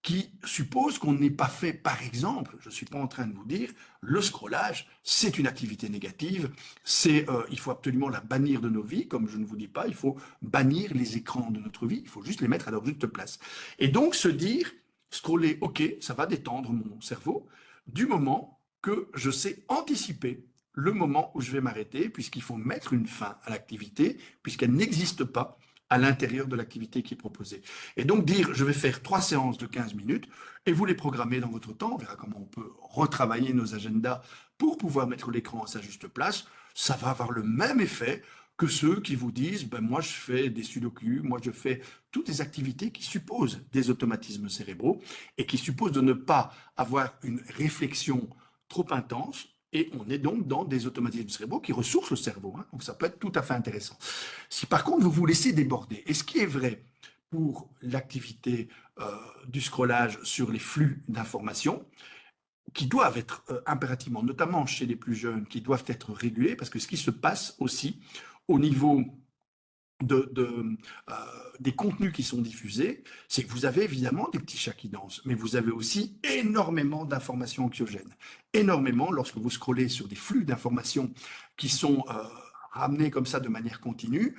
qui suppose qu'on n'ait pas fait, par exemple, je ne suis pas en train de vous dire, le scrollage, c'est une activité négative, il faut absolument la bannir de nos vies, comme je ne vous dis pas, il faut bannir les écrans de notre vie, il faut juste les mettre à leur juste place. Et donc se dire, scroller, ok, ça va détendre mon cerveau, du moment que je sais anticiper le moment où je vais m'arrêter, puisqu'il faut mettre une fin à l'activité, puisqu'elle n'existe pas à l'intérieur de l'activité qui est proposée. Et donc dire, je vais faire 3 séances de 15 minutes, et vous les programmez dans votre temps, on verra comment on peut retravailler nos agendas pour pouvoir mettre l'écran à sa juste place, ça va avoir le même effet que ceux qui vous disent, moi je fais des sudoku, moi je fais toutes les activités qui supposent des automatismes cérébraux, et qui supposent de ne pas avoir une réflexion trop intense, et on est donc dans des automatismes cérébraux qui ressourcent le cerveau. Donc ça peut être tout à fait intéressant. Si par contre vous vous laissez déborder, et ce qui est vrai pour l'activité du scrollage sur les flux d'informations qui doivent être impérativement, notamment chez les plus jeunes, qui doivent être régulés, parce que ce qui se passe aussi au niveau de, de, euh, des contenus qui sont diffusés, c'est que vous avez évidemment des petits chats qui dansent, mais vous avez aussi énormément d'informations anxiogènes. Énormément, lorsque vous scrollez sur des flux d'informations qui sont ramenés comme ça de manière continue.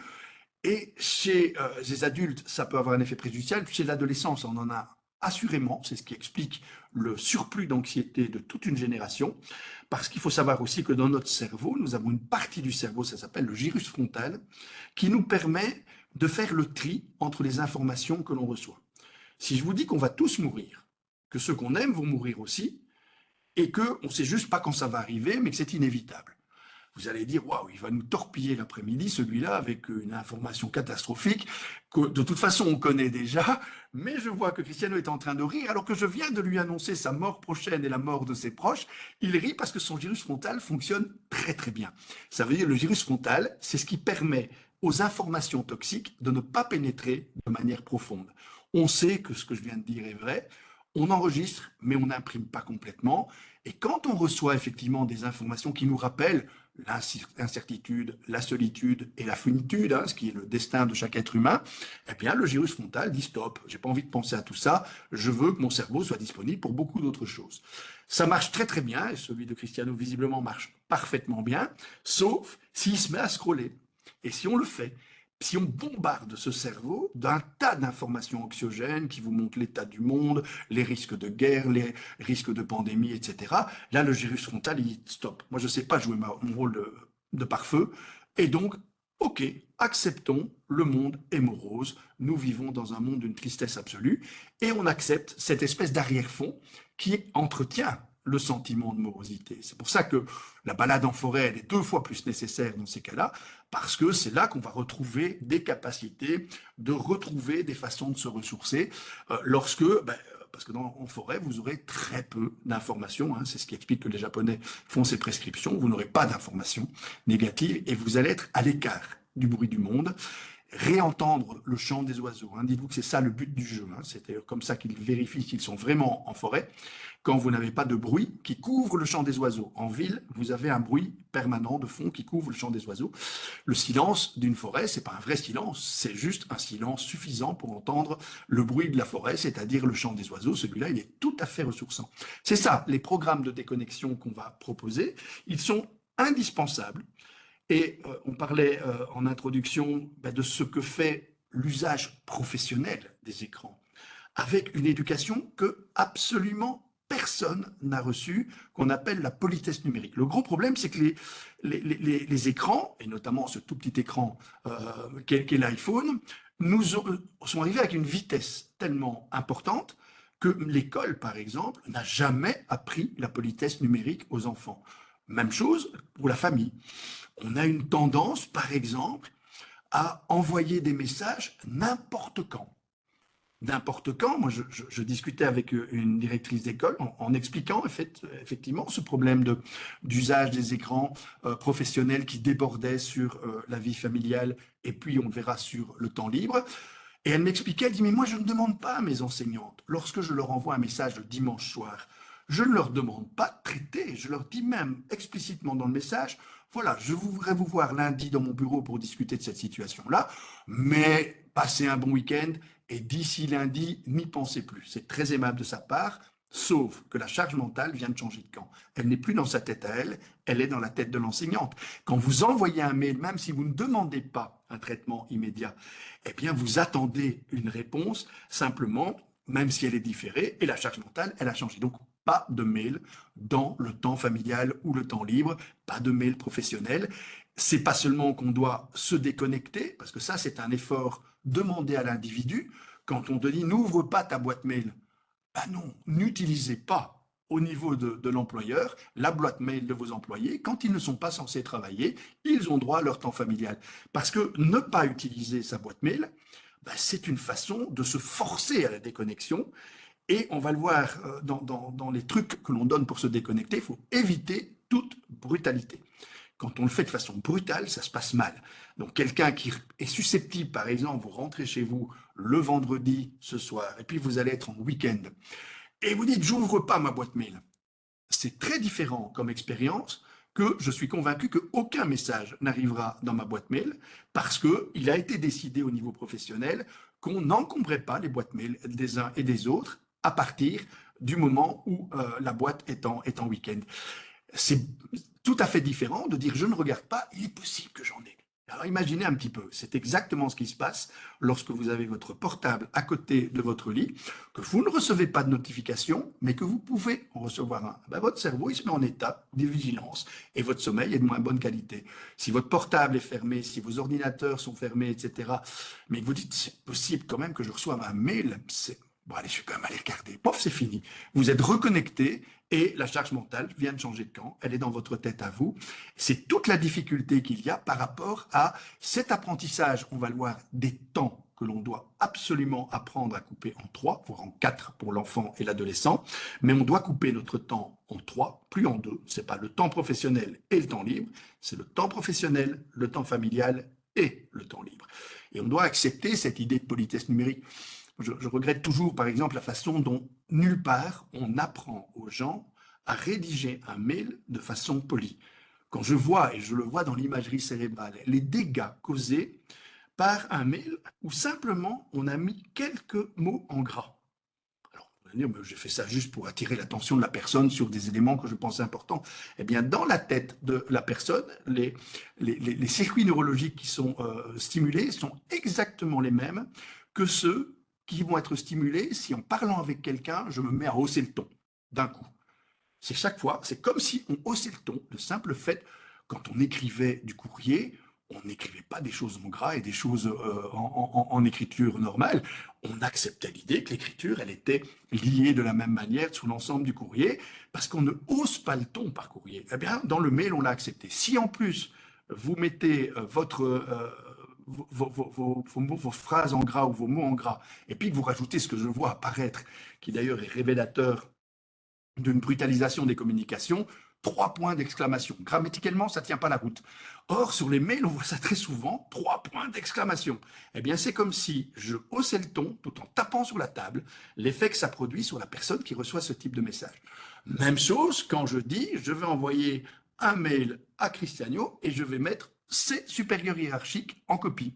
Et chez les adultes, ça peut avoir un effet préjudicial. Chez l'adolescence, on en a assurément. C'est ce qui explique le surplus d'anxiété de toute une génération. Parce qu'il faut savoir aussi que dans notre cerveau, nous avons une partie du cerveau, ça s'appelle le gyrus frontal, qui nous permet de faire le tri entre les informations que l'on reçoit. Si je vous dis qu'on va tous mourir, que ceux qu'on aime vont mourir aussi, et qu'on ne sait juste pas quand ça va arriver, mais que c'est inévitable. Vous allez dire, waouh, il va nous torpiller l'après-midi, celui-là, avec une information catastrophique que de toute façon on connaît déjà, mais je vois que Cristiano est en train de rire alors que je viens de lui annoncer sa mort prochaine et la mort de ses proches. Il rit parce que son gyrus frontal fonctionne très très bien. Ça veut dire le gyrus frontal, c'est ce qui permet aux informations toxiques de ne pas pénétrer de manière profonde. On sait que ce que je viens de dire est vrai, on enregistre, mais on n'imprime pas complètement. Et quand on reçoit effectivement des informations qui nous rappellent l'incertitude, la solitude et la finitude, ce qui est le destin de chaque être humain, eh bien le gyrus frontal dit stop, j'ai pas envie de penser à tout ça, je veux que mon cerveau soit disponible pour beaucoup d'autres choses. Ça marche très très bien, et celui de Cristiano visiblement marche parfaitement bien, sauf s'il se met à scroller. Et si on le fait, si on bombarde ce cerveau d'un tas d'informations anxiogènes qui vous montrent l'état du monde, les risques de guerre, les risques de pandémie, etc., là, le gyrus frontal, il dit stop. Moi, je ne sais pas jouer mon rôle de pare-feu. Et donc, ok, acceptons, le monde est morose. Nous vivons dans un monde d'une tristesse absolue. Et on accepte cette espèce d'arrière-fond qui entretient le sentiment de morosité. C'est pour ça que la balade en forêt, elle est 2 fois plus nécessaire dans ces cas-là, parce que c'est là qu'on va retrouver des capacités, de retrouver des façons de se ressourcer, lorsque, parce que en forêt, vous aurez très peu d'informations, c'est ce qui explique que les Japonais font ces prescriptions, vous n'aurez pas d'informations négatives, et vous allez être à l'écart du bruit du monde, réentendre le chant des oiseaux. Dites-vous que c'est ça le but du jeu. C'est comme ça qu'ils vérifient qu'ils sont vraiment en forêt. Quand vous n'avez pas de bruit qui couvre le chant des oiseaux. En ville, vous avez un bruit permanent de fond qui couvre le chant des oiseaux. Le silence d'une forêt, c'est pas un vrai silence, c'est juste un silence suffisant pour entendre le bruit de la forêt, c'est-à-dire le chant des oiseaux. Celui-là, il est tout à fait ressourçant. C'est ça, les programmes de déconnexion qu'on va proposer, ils sont indispensables. Et on parlait en introduction de ce que fait l'usage professionnel des écrans, avec une éducation que absolument personne n'a reçue, qu'on appelle la politesse numérique. Le gros problème, c'est que les écrans, et notamment ce tout petit écran qu'est l'iPhone, sont arrivés avec une vitesse tellement importante que l'école, par exemple, n'a jamais appris la politesse numérique aux enfants. Même chose pour la famille. On a une tendance, par exemple, à envoyer des messages n'importe quand. N'importe quand. Moi, je discutais avec une directrice d'école en expliquant effectivement ce problème d'usage des écrans professionnels qui débordait sur la vie familiale et puis on le verra sur le temps libre. Et elle m'expliquait, elle dit, mais moi je ne demande pas à mes enseignantes, lorsque je leur envoie un message le dimanche soir, je ne leur demande pas de traiter, je leur dis même explicitement dans le message, voilà, je voudrais vous voir lundi dans mon bureau pour discuter de cette situation-là, mais passez un bon week-end et d'ici lundi, n'y pensez plus. C'est très aimable de sa part, sauf que la charge mentale vient de changer de camp. Elle n'est plus dans sa tête à elle, elle est dans la tête de l'enseignante. Quand vous envoyez un mail, même si vous ne demandez pas un traitement immédiat, eh bien vous attendez une réponse simplement, même si elle est différée, et la charge mentale, elle a changé. Donc, pas de mail dans le temps familial ou le temps libre, pas de mail professionnel. C'est pas seulement qu'on doit se déconnecter, parce que ça, c'est un effort demandé à l'individu. Quand on te dit n'ouvre pas ta boîte mail, ben non, n'utilisez pas au niveau de l'employeur la boîte mail de vos employés. Quand ils ne sont pas censés travailler, ils ont droit à leur temps familial. Parce que ne pas utiliser sa boîte mail, ben c'est une façon de se forcer à la déconnexion. Et on va le voir dans les trucs que l'on donne pour se déconnecter, il faut éviter toute brutalité. Quand on le fait de façon brutale, ça se passe mal. Donc quelqu'un qui est susceptible, par exemple, vous rentrez chez vous le vendredi ce soir, et puis vous allez être en week-end, et vous dites, j'ouvre pas ma boîte mail. C'est très différent comme expérience que je suis convaincu qu'aucun message n'arrivera dans ma boîte mail parce qu'il a été décidé au niveau professionnel qu'on n'encombrait pas les boîtes mail des uns et des autres à partir du moment où la boîte est en week-end. C'est tout à fait différent de dire je ne regarde pas, il est possible que j'en ai. Alors imaginez un petit peu, c'est exactement ce qui se passe lorsque vous avez votre portable à côté de votre lit, que vous ne recevez pas de notification, mais que vous pouvez en recevoir un. Ben, votre cerveau il se met en état de vigilance et votre sommeil est de moins bonne qualité. Si votre portable est fermé, si vos ordinateurs sont fermés, etc., mais que vous dites c'est possible quand même que je reçoive un mail, bon allez, je vais quand même aller regarder. Pof, c'est fini. Vous êtes reconnecté et la charge mentale vient de changer de camp. Elle est dans votre tête à vous. C'est toute la difficulté qu'il y a par rapport à cet apprentissage, on va le voir, des temps que l'on doit absolument apprendre à couper en 3, voire en 4 pour l'enfant et l'adolescent. Mais on doit couper notre temps en 3, plus en 2. C'est pas le temps professionnel et le temps libre, c'est le temps professionnel, le temps familial et le temps libre. Et on doit accepter cette idée de politesse numérique. Je regrette toujours, par exemple, la façon dont nulle part on apprend aux gens à rédiger un mail de façon polie. Quand je vois, et je le vois dans l'imagerie cérébrale, les dégâts causés par un mail où simplement on a mis quelques mots en gras. Alors, on va dire, j'ai fait ça juste pour attirer l'attention de la personne sur des éléments que je pense importants. Eh bien, dans la tête de la personne, les circuits neurologiques qui sont stimulés sont exactement les mêmes que ceux qui vont être stimulés si en parlant avec quelqu'un, je me mets à hausser le ton d'un coup. C'est chaque fois, c'est comme si on haussait le ton. Le simple fait, quand on écrivait du courrier, on n'écrivait pas des choses en gras et des choses en écriture normale. On acceptait l'idée que l'écriture, elle était liée de la même manière sur l'ensemble du courrier, parce qu'on ne hausse pas le ton par courrier. Eh bien, dans le mail, on l'a accepté. Si en plus, vous mettez vos phrases en gras ou vos mots en gras, et puis que vous rajoutez ce que je vois apparaître, qui d'ailleurs est révélateur d'une brutalisation des communications, 3 points d'exclamation. Grammaticalement, ça ne tient pas la route. Or, sur les mails, on voit ça très souvent, 3 points d'exclamation. Eh bien, c'est comme si je haussais le ton tout en tapant sur la table, l'effet que ça produit sur la personne qui reçoit ce type de message. Même chose quand je dis, je vais envoyer un mail à Cristiano et je vais mettre ses supérieurs hiérarchiques en copie.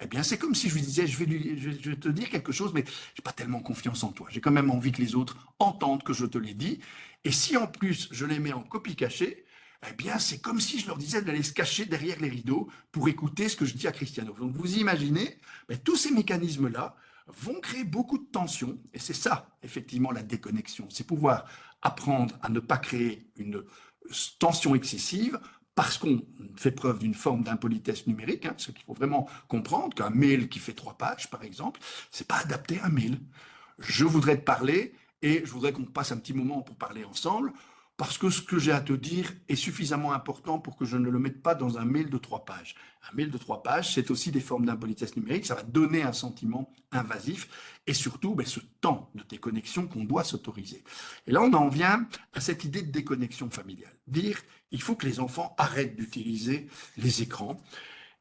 Eh bien, c'est comme si je lui disais, je vais te dire quelque chose, mais je n'ai pas tellement confiance en toi. J'ai quand même envie que les autres entendent que je te l'ai dit. Et si en plus je les mets en copie cachée, eh bien, c'est comme si je leur disais d'aller se cacher derrière les rideaux pour écouter ce que je dis à Cristiano. Donc, vous imaginez, tous ces mécanismes-là vont créer beaucoup de tension. Et c'est ça, effectivement, la déconnexion. C'est pouvoir apprendre à ne pas créer une tension excessive parce qu'on fait preuve d'une forme d'impolitesse numérique, ce qu'il faut vraiment comprendre, qu'un mail qui fait 3 pages, par exemple, c'est pas adapté à un mail. Je voudrais te parler et je voudrais qu'on passe un petit moment pour parler ensemble, parce que ce que j'ai à te dire est suffisamment important pour que je ne le mette pas dans un mail de 3 pages. Un mail de 3 pages, c'est aussi des formes d'impolitesse numérique, ça va donner un sentiment invasif, et surtout ce temps de déconnexion qu'on doit s'autoriser. Et là, on en vient à cette idée de déconnexion familiale. Dire, il faut que les enfants arrêtent d'utiliser les écrans,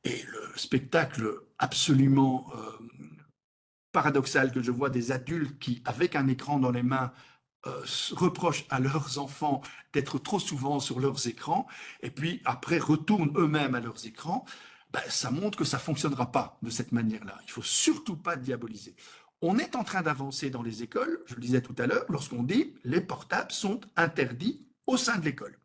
et le spectacle absolument paradoxal que je vois des adultes qui, avec un écran dans les mains, reprochent à leurs enfants d'être trop souvent sur leurs écrans, et puis après retournent eux-mêmes à leurs écrans, ça montre que ça ne fonctionnera pas de cette manière-là. Il ne faut surtout pas diaboliser. On est en train d'avancer dans les écoles, je le disais tout à l'heure, lorsqu'on dit les portables sont interdits au sein de l'école.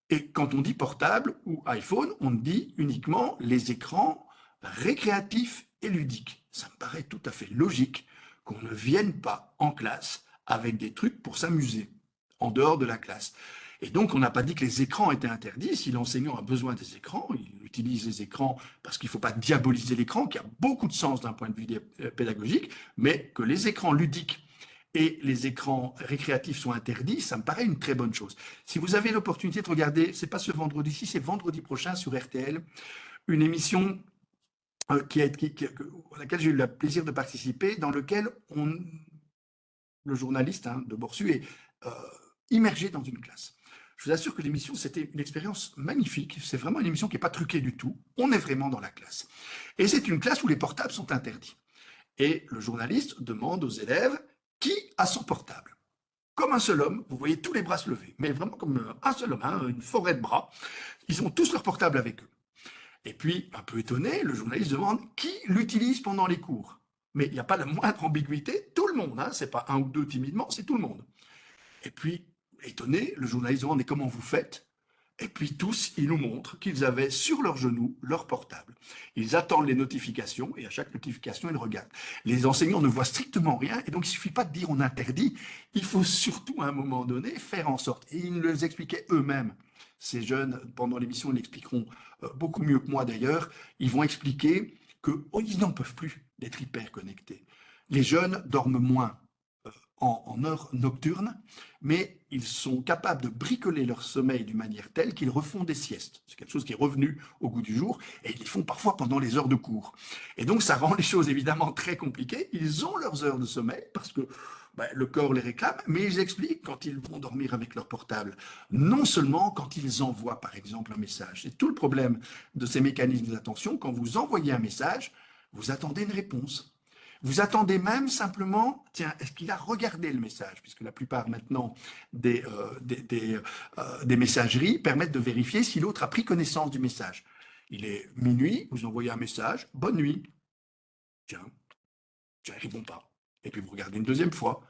Et quand on dit portable ou iPhone, on dit uniquement les écrans récréatifs et ludiques. Ça me paraît tout à fait logique qu'on ne vienne pas en classe avec des trucs pour s'amuser, en dehors de la classe. Et donc, on n'a pas dit que les écrans étaient interdits. Si l'enseignant a besoin des écrans, il utilise les écrans parce qu'il ne faut pas diaboliser l'écran, qui a beaucoup de sens d'un point de vue pédagogique, mais que les écrans ludiques et les écrans récréatifs sont interdits, ça me paraît une très bonne chose. Si vous avez l'opportunité de regarder, c'est pas ce vendredi-ci, c'est vendredi prochain sur RTL, une émission à laquelle j'ai eu le plaisir de participer, dans lequel le journaliste de Borsu est immergé dans une classe. Je vous assure que l'émission, c'était une expérience magnifique. C'est vraiment une émission qui n'est pas truquée du tout. On est vraiment dans la classe. Et c'est une classe où les portables sont interdits. Et le journaliste demande aux élèves qui a son portable. Comme un seul homme, vous voyez tous les bras se lever, mais vraiment comme un seul homme, hein, une forêt de bras. Ils ont tous leur portable avec eux. Et puis, un peu étonné, le journaliste demande qui l'utilise pendant les cours. Mais il n'y a pas la moindre ambiguïté, tout le monde, hein, c'est pas un ou deux timidement, c'est tout le monde. Et puis, étonné, le journaliste demande, et comment vous faites? Et puis tous, ils nous montrent qu'ils avaient sur leurs genoux leur portable. Ils attendent les notifications et à chaque notification, ils regardent. Les enseignants ne voient strictement rien et donc il ne suffit pas de dire on interdit. Il faut surtout à un moment donné faire en sorte. Et ils nous les expliquaient eux-mêmes. Ces jeunes, pendant l'émission, ils l'expliqueront beaucoup mieux que moi d'ailleurs. Ils vont expliquer qu'ils n'en peuvent plus d'être hyper connectés. Les jeunes dorment moins en heures nocturnes, mais ils sont capables de bricoler leur sommeil d'une manière telle qu'ils refont des siestes. C'est quelque chose qui est revenu au goût du jour, et ils les font parfois pendant les heures de cours. Et donc ça rend les choses évidemment très compliquées. Ils ont leurs heures de sommeil, parce que le corps les réclame, mais ils expliquent quand ils vont dormir avec leur portable. Non seulement quand ils envoient, par exemple, un message. C'est tout le problème de ces mécanismes d'attention. Quand vous envoyez un message, vous attendez une réponse. Vous attendez même simplement, tiens, est-ce qu'il a regardé le message? Puisque la plupart maintenant des messageries permettent de vérifier si l'autre a pris connaissance du message. Il est minuit, vous envoyez un message, bonne nuit. Tiens, il ne répond pas. Et puis vous regardez une deuxième fois.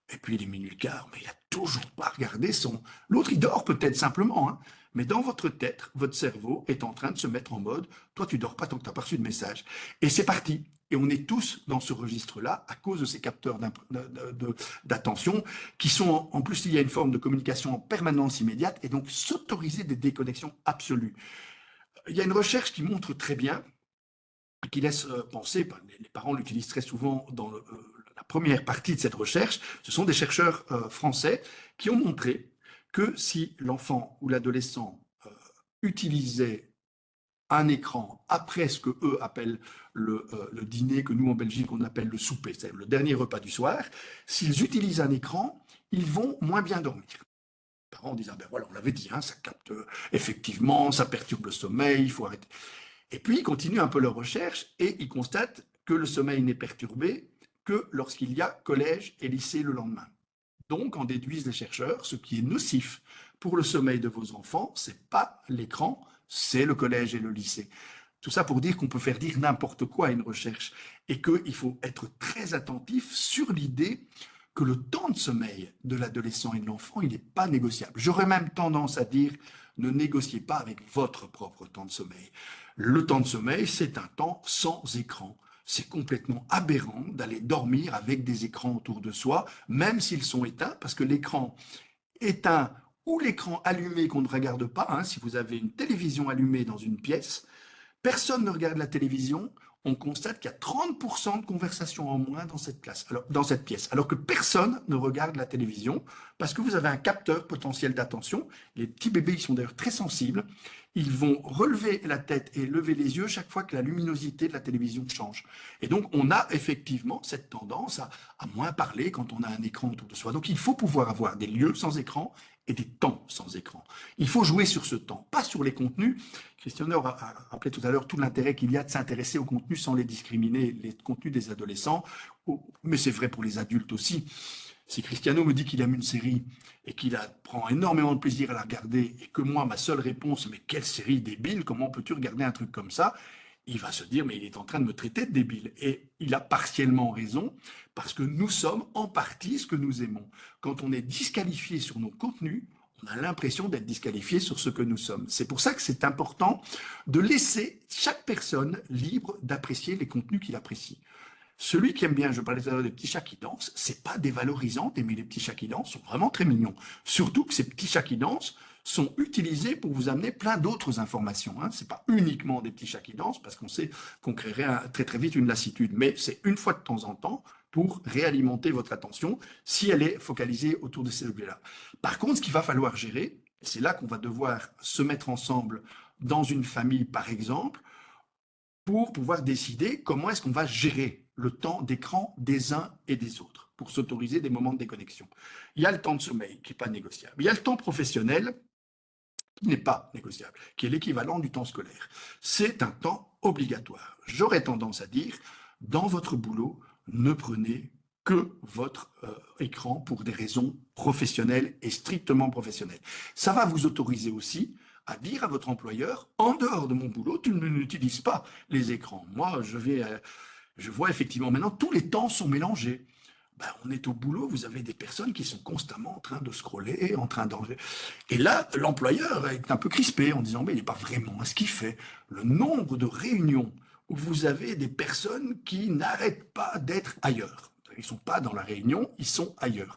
Et puis il est minuit le quart, mais il n'a toujours pas regardé son... L'autre, il dort peut-être simplement, hein, mais dans votre tête, votre cerveau est en train de se mettre en mode, toi tu dors pas tant que tu n'as pas reçu de message. Et c'est parti. Et on est tous dans ce registre-là à cause de ces capteurs d'attention qui sont, en plus, il y a une forme de communication en permanence immédiate et donc s'autoriser des déconnexions absolues. Il y a une recherche qui montre très bien, qui laisse penser, les parents l'utilisent très souvent dans la première partie de cette recherche, ce sont des chercheurs français qui ont montré que si l'enfant ou l'adolescent utilisait un écran après ce que eux appellent le dîner, que nous en Belgique on appelle le souper, c'est-à-dire le dernier repas du soir, s'ils utilisent un écran, ils vont moins bien dormir. Les parents disent, ben voilà, on l'avait dit, hein, ça capte effectivement, ça perturbe le sommeil, il faut arrêter. Et puis ils continuent un peu leur recherche et ils constatent que le sommeil n'est perturbé que lorsqu'il y a collège et lycée le lendemain. Donc, en déduisent les chercheurs, ce qui est nocif pour le sommeil de vos enfants, c'est pas l'écran, c'est le collège et le lycée. Tout ça pour dire qu'on peut faire dire n'importe quoi à une recherche et qu'il faut être très attentif sur l'idée que le temps de sommeil de l'adolescent et de l'enfant, il n'est pas négociable. J'aurais même tendance à dire, ne négociez pas avec votre propre temps de sommeil. Le temps de sommeil, c'est un temps sans écran. C'est complètement aberrant d'aller dormir avec des écrans autour de soi, même s'ils sont éteints, parce que l'écran éteint ou l'écran allumé qu'on ne regarde pas, hein, si vous avez une télévision allumée dans une pièce, personne ne regarde la télévision, on constate qu'il y a 30% de conversations en moins dans cette pièce, alors que personne ne regarde la télévision, parce que vous avez un capteur potentiel d'attention. Les petits bébés, ils sont d'ailleurs très sensibles. Ils vont relever la tête et lever les yeux chaque fois que la luminosité de la télévision change. Et donc, on a effectivement cette tendance à moins parler quand on a un écran autour de soi. Donc, il faut pouvoir avoir des lieux sans écran et des temps sans écran. Il faut jouer sur ce temps, pas sur les contenus. Christiane a rappelé tout à l'heure tout l'intérêt qu'il y a de s'intéresser aux contenus sans les discriminer, les contenus des adolescents, mais c'est vrai pour les adultes aussi. Si Cristiano me dit qu'il aime une série et qu'il prend énormément de plaisir à la regarder et que moi, ma seule réponse, mais quelle série débile, comment peux-tu regarder un truc comme ça? Il va se dire, mais il est en train de me traiter de débile. Et il a partiellement raison, parce que nous sommes en partie ce que nous aimons. Quand on est disqualifié sur nos contenus, on a l'impression d'être disqualifié sur ce que nous sommes. C'est pour ça que c'est important de laisser chaque personne libre d'apprécier les contenus qu'il apprécie. Celui qui aime bien, je parlais tout à l'heure des petits chats qui dansent, c'est pas dévalorisant d'aimer les petits chats qui dansent, sont vraiment très mignons. Surtout que ces petits chats qui dansent sont utilisés pour vous amener plein d'autres informations. Hein. C'est pas uniquement des petits chats qui dansent, parce qu'on sait qu'on créerait très très vite une lassitude, mais c'est une fois de temps en temps pour réalimenter votre attention si elle est focalisée autour de ces objets-là. Par contre, ce qu'il va falloir gérer, c'est là qu'on va devoir se mettre ensemble dans une famille, par exemple, pour pouvoir décider comment est-ce qu'on va gérer le temps d'écran des uns et des autres, pour s'autoriser des moments de déconnexion. Il y a le temps de sommeil qui n'est pas négociable. Il y a le temps professionnel qui n'est pas négociable, qui est l'équivalent du temps scolaire. C'est un temps obligatoire. J'aurais tendance à dire, dans votre boulot, ne prenez que votre écran pour des raisons professionnelles et strictement professionnelles. Ça va vous autoriser aussi à dire à votre employeur, en dehors de mon boulot, tu n'utilises pas les écrans. Moi, je vois effectivement maintenant, tous les temps sont mélangés. Ben, on est au boulot, vous avez des personnes qui sont constamment en train de scroller, en train d'enlever. Et là, l'employeur est un peu crispé en disant, mais il n'est pas vraiment à ce qu'il fait. Le nombre de réunions où vous avez des personnes qui n'arrêtent pas d'être ailleurs. Ils ne sont pas dans la réunion, ils sont ailleurs.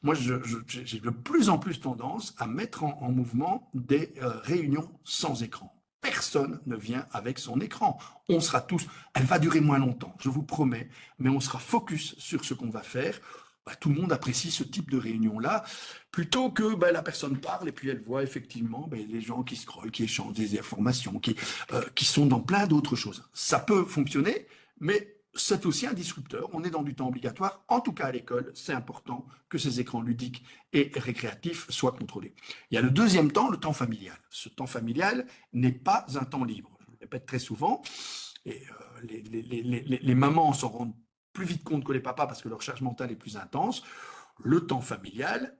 Moi, j'ai de plus en plus tendance à mettre en mouvement des réunions sans écran. Personne ne vient avec son écran. On sera tous, elle va durer moins longtemps, je vous promets, mais on sera focus sur ce qu'on va faire. Bah, tout le monde apprécie ce type de réunion-là, plutôt que bah, la personne parle et puis elle voit effectivement bah, les gens qui scrollent, qui échangent des informations, qui sont dans plein d'autres choses. Ça peut fonctionner, mais c'est aussi un disrupteur. On est dans du temps obligatoire. En tout cas, à l'école, c'est important que ces écrans ludiques et récréatifs soient contrôlés. Il y a le deuxième temps, le temps familial. Ce temps familial n'est pas un temps libre. Je le répète très souvent. Et les mamans s'en rendent plus vite compte que les papas parce que leur charge mentale est plus intense. Le temps familial,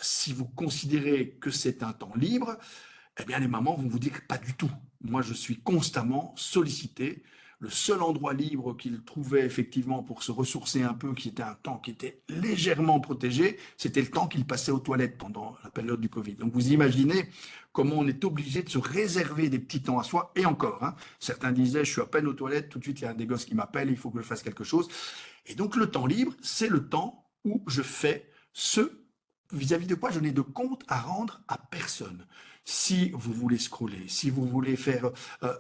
si vous considérez que c'est un temps libre, eh bien les mamans vont vous dire pas du tout. Moi, je suis constamment sollicité. Le seul endroit libre qu'il trouvait effectivement pour se ressourcer un peu, qui était un temps qui était légèrement protégé, c'était le temps qu'il passait aux toilettes pendant la période du Covid. Donc vous imaginez comment on est obligé de se réserver des petits temps à soi, et encore, hein, certains disaient, je suis à peine aux toilettes, tout de suite il y a un des gosses qui m'appelle, il faut que je fasse quelque chose. Et donc le temps libre, c'est le temps où je fais ce vis-à-vis de quoi je n'ai de compte à rendre à personne. Si vous voulez scroller, si vous voulez faire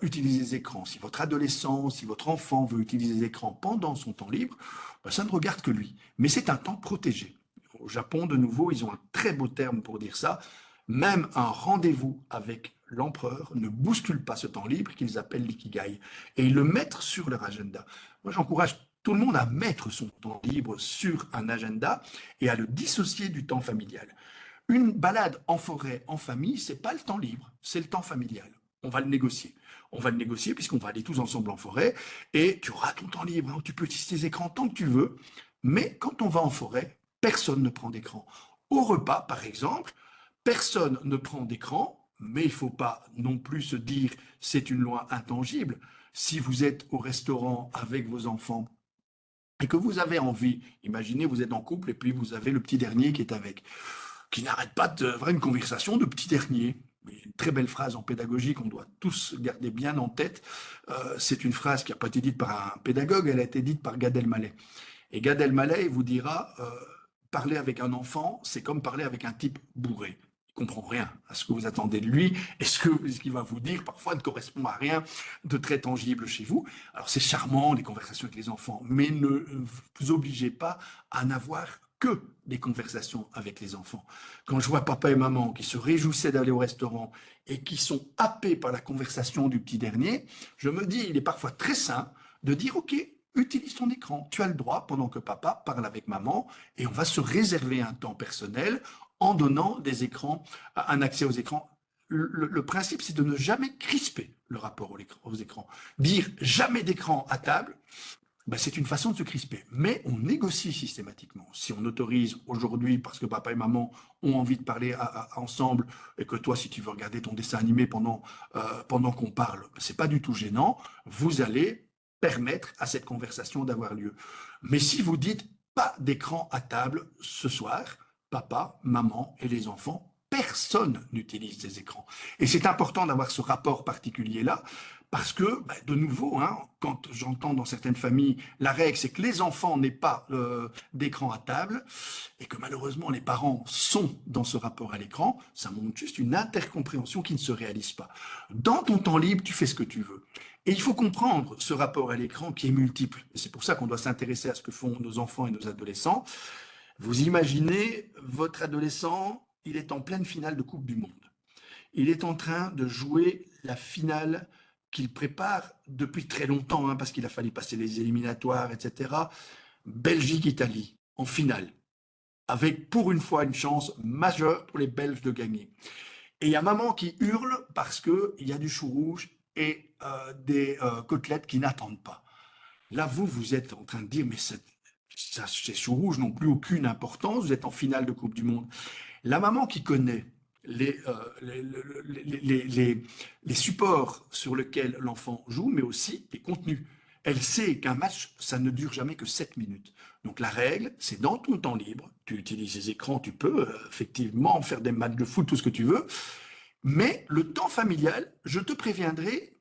utiliser les écrans, si votre adolescent, si votre enfant veut utiliser les écrans pendant son temps libre, ben ça ne regarde que lui. Mais c'est un temps protégé. Au Japon, de nouveau, ils ont un très beau terme pour dire ça. Même un rendez-vous avec l'empereur ne bouscule pas ce temps libre qu'ils appellent l'ikigai. Et ils le mettent sur leur agenda. Moi, j'encourage tout le monde à mettre son temps libre sur un agenda et à le dissocier du temps familial. Une balade en forêt, en famille, c'est pas le temps libre, c'est le temps familial. On va le négocier. On va le négocier puisqu'on va aller tous ensemble en forêt et tu auras ton temps libre. Hein, tu peux utiliser tes écrans tant que tu veux. Mais quand on va en forêt, personne ne prend d'écran. Au repas, par exemple, personne ne prend d'écran, mais il ne faut pas non plus se dire c'est une loi intangible. Si vous êtes au restaurant avec vos enfants et que vous avez envie, imaginez vous êtes en couple et puis vous avez le petit dernier qui est avec, qui n'arrête pas de faire une conversation de petit dernier. Une très belle phrase en pédagogie qu'on doit tous garder bien en tête. C'est une phrase qui n'a pas été dite par un pédagogue, elle a été dite par Gad Elmaleh. Et Gad Elmaleh vous dira, parler avec un enfant, c'est comme parler avec un type bourré. Il ne comprend rien à ce que vous attendez de lui, et ce qu'il va vous dire parfois ne correspond à rien de très tangible chez vous. Alors c'est charmant les conversations avec les enfants, mais ne vous obligez pas à n'avoir que des conversations avec les enfants. Quand je vois papa et maman qui se réjouissaient d'aller au restaurant et qui sont happés par la conversation du petit dernier, je me dis, il est parfois très sain de dire, OK, utilise ton écran. Tu as le droit, pendant que papa parle avec maman, et on va se réserver un temps personnel en donnant des écrans, un accès aux écrans. Le principe, c'est de ne jamais crisper le rapport aux écrans. Dire jamais d'écran à table, ben c'est une façon de se crisper. Mais on négocie systématiquement. Si on autorise aujourd'hui, parce que papa et maman ont envie de parler ensemble, et que toi, si tu veux regarder ton dessin animé pendant qu'on parle, c'est pas du tout gênant, vous allez permettre à cette conversation d'avoir lieu. Mais si vous dites pas d'écran à table ce soir, papa, maman et les enfants, personne n'utilise ces écrans. Et c'est important d'avoir ce rapport particulier-là, parce que, de nouveau, hein, quand j'entends dans certaines familles, la règle, c'est que les enfants n'aient pas d'écran à table, et que malheureusement les parents sont dans ce rapport à l'écran, ça montre juste une intercompréhension qui ne se réalise pas. Dans ton temps libre, tu fais ce que tu veux. Et il faut comprendre ce rapport à l'écran qui est multiple. Et c'est pour ça qu'on doit s'intéresser à ce que font nos enfants et nos adolescents. Vous imaginez, votre adolescent, il est en pleine finale de Coupe du Monde. Il est en train de jouer la finale qu'il prépare depuis très longtemps, hein, parce qu'il a fallu passer les éliminatoires, etc. Belgique-Italie, en finale, avec pour une fois une chance majeure pour les Belges de gagner. Et il y a maman qui hurle parce qu'il y a du chou rouge et des côtelettes qui n'attendent pas. Là, vous êtes en train de dire, mais ces choux rouges n'ont plus aucune importance, vous êtes en finale de Coupe du Monde. La maman qui connaît les, euh, les, les supports sur lesquels l'enfant joue, mais aussi les contenus. Elle sait qu'un match, ça ne dure jamais que 7 minutes. Donc la règle, c'est dans ton temps libre, tu utilises les écrans, tu peux effectivement faire des matchs de foot, tout ce que tu veux, mais le temps familial, je te préviendrai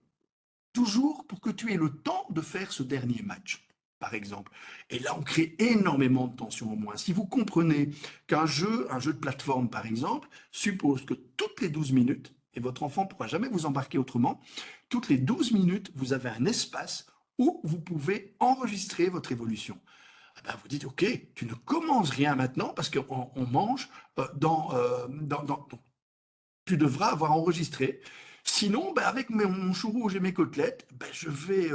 toujours pour que tu aies le temps de faire ce dernier match, par exemple. Et là, on crée énormément de tension en moins. Si vous comprenez qu'un jeu, un jeu de plateforme, par exemple, suppose que toutes les 12 minutes, et votre enfant ne pourra jamais vous embarquer autrement, toutes les 12 minutes, vous avez un espace où vous pouvez enregistrer votre évolution. Eh ben, vous dites, OK, tu ne commences rien maintenant parce qu'on mange tu devras avoir enregistré. Sinon, ben, avec mon chou rouge et mes côtelettes, ben, je vais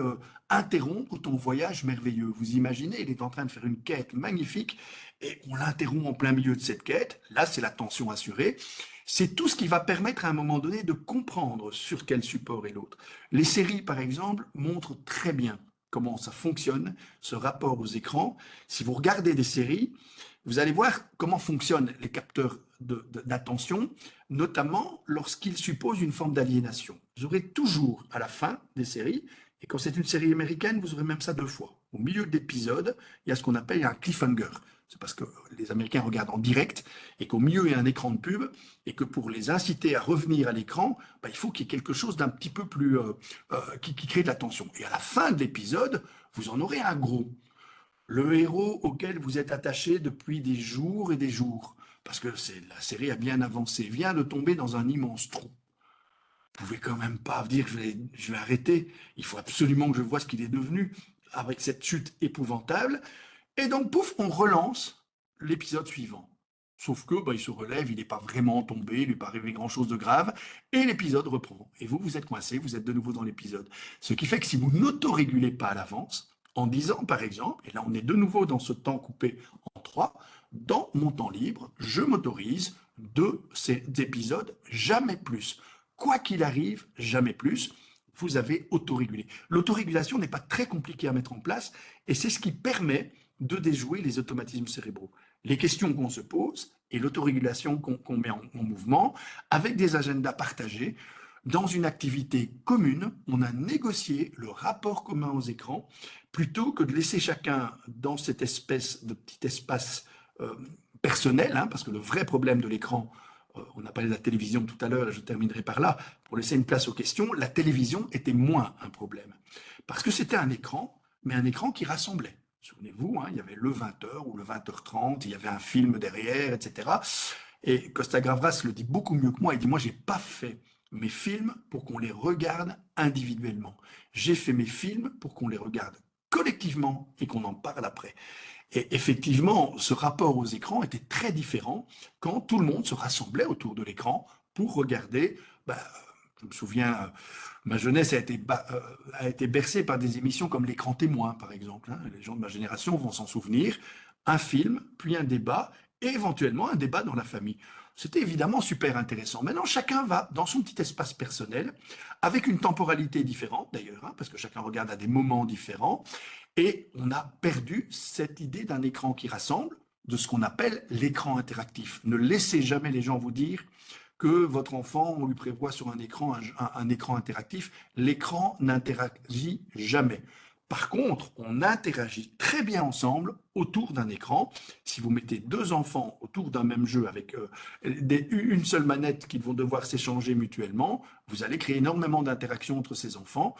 interrompre ton voyage merveilleux. Vous imaginez, il est en train de faire une quête magnifique et on l'interrompt en plein milieu de cette quête. Là, c'est la tension assurée. C'est tout ce qui va permettre à un moment donné de comprendre sur quel support est l'autre. Les séries, par exemple, montrent très bien comment ça fonctionne, ce rapport aux écrans. Si vous regardez des séries, vous allez voir comment fonctionnent les capteurs d'attention, notamment lorsqu'ils supposent une forme d'aliénation. Vous aurez toujours à la fin des séries, et quand c'est une série américaine, vous aurez même ça 2 fois. Au milieu de l'épisode, il y a ce qu'on appelle un cliffhanger. C'est parce que les Américains regardent en direct et qu'au milieu, il y a un écran de pub et que pour les inciter à revenir à l'écran, bah, il faut qu'il y ait quelque chose d'un petit peu plus qui crée de la tension. Et à la fin de l'épisode, vous en aurez un gros. Le héros auquel vous êtes attaché depuis des jours et des jours, parce que la série a bien avancé, vient de tomber dans un immense trou. Vous pouvez quand même pas dire je vais arrêter, il faut absolument que je vois ce qu'il est devenu avec cette chute épouvantable. Et donc, pouf, on relance l'épisode suivant. Sauf que il se relève, il n'est pas vraiment tombé, il ne lui est pas arrivé grand-chose de grave, et l'épisode reprend. Et vous êtes coincé, vous êtes de nouveau dans l'épisode. Ce qui fait que si vous n'autorégulez pas à l'avance, en disant par exemple, et là on est de nouveau dans ce temps coupé en 3, dans mon temps libre, je m'autorise de ces épisodes, jamais plus. Quoi qu'il arrive, jamais plus. Vous avez autorégulé. L'autorégulation n'est pas très compliquée à mettre en place, et c'est ce qui permet de déjouer les automatismes cérébraux. Les questions qu'on se pose et l'autorégulation qu'on met en mouvement avec des agendas partagés. Dans une activité commune, on a négocié le rapport commun aux écrans plutôt que de laisser chacun dans cette espèce de petit espace personnel, hein, parce que le vrai problème de l'écran, on a parlé de la télévision tout à l'heure, je terminerai par là, pour laisser une place aux questions, la télévision était moins un problème. Parce que c'était un écran, mais un écran qui rassemblait. Souvenez-vous, hein, il y avait le 20h ou le 20h30, il y avait un film derrière, etc. Et Costa Gavras le dit beaucoup mieux que moi. Il dit, moi, j'ai pas fait mes films pour qu'on les regarde individuellement. J'ai fait mes films pour qu'on les regarde collectivement et qu'on en parle après. Et effectivement, ce rapport aux écrans était très différent quand tout le monde se rassemblait autour de l'écran pour regarder. Je me souviens, ma jeunesse a été bercée par des émissions comme L'écran témoin, par exemple. Hein. Les gens de ma génération vont s'en souvenir. Un film, puis un débat, et éventuellement un débat dans la famille. C'était évidemment super intéressant. Maintenant, chacun va dans son petit espace personnel, avec une temporalité différente d'ailleurs, hein, parce que chacun regarde à des moments différents, et on a perdu cette idée d'un écran qui rassemble, de ce qu'on appelle l'écran interactif. Ne laissez jamais les gens vous dire que votre enfant, on lui prévoit sur un écran un écran interactif. L'écran n'interagit jamais. Par contre, on interagit très bien ensemble autour d'un écran. Si vous mettez 2 enfants autour d'un même jeu avec une seule manette qu'ils vont devoir s'échanger mutuellement, vous allez créer énormément d'interactions entre ces enfants.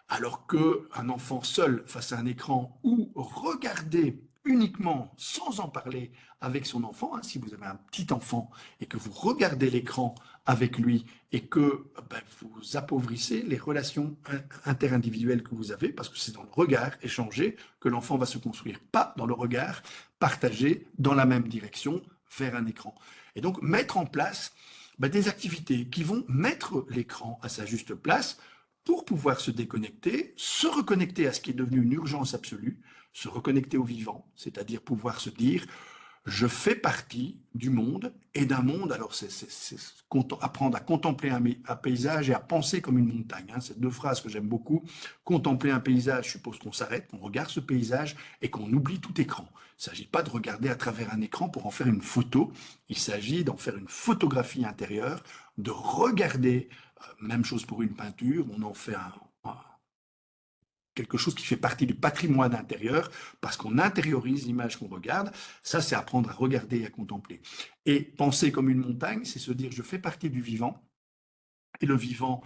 Alors qu'un enfant seul face à un écran ou regarder uniquement sans en parler avec son enfant, hein, si vous avez un petit enfant et que vous regardez l'écran avec lui et que vous appauvrissez les relations interindividuelles que vous avez, parce que c'est dans le regard échangé que l'enfant va se construire, pas dans le regard partagé dans la même direction vers un écran. Et donc mettre en place des activités qui vont mettre l'écran à sa juste place pour pouvoir se déconnecter, se reconnecter à ce qui est devenu une urgence absolue, se reconnecter au vivant, c'est-à-dire pouvoir se dire Je fais partie du monde et d'un monde, alors c'est apprendre à contempler un paysage et à penser comme une montagne, hein. C'est deux phrases que j'aime beaucoup. Contempler un paysage suppose qu'on s'arrête, qu'on regarde ce paysage et qu'on oublie tout écran. Il ne s'agit pas de regarder à travers un écran pour en faire une photo, il s'agit d'en faire une photographie intérieure, de regarder, même chose pour une peinture, on en fait quelque chose qui fait partie du patrimoine intérieur, parce qu'on intériorise l'image qu'on regarde. Ça, c'est apprendre à regarder et à contempler. Et penser comme une montagne, c'est se dire, je fais partie du vivant, et le vivant,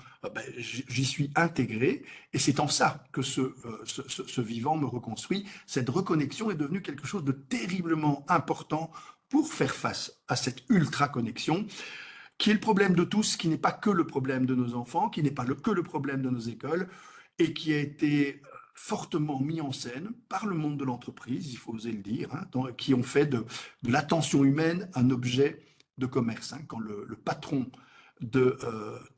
j'y suis intégré, et c'est en ça que ce vivant me reconstruit. Cette reconnexion est devenue quelque chose de terriblement important pour faire face à cette ultra-connexion, qui est le problème de tous, qui n'est pas que le problème de nos enfants, qui n'est pas que le problème de nos écoles, et qui a été fortement mis en scène par le monde de l'entreprise, il faut oser le dire, hein, qui ont fait de l'attention humaine un objet de commerce. Hein. Quand le patron de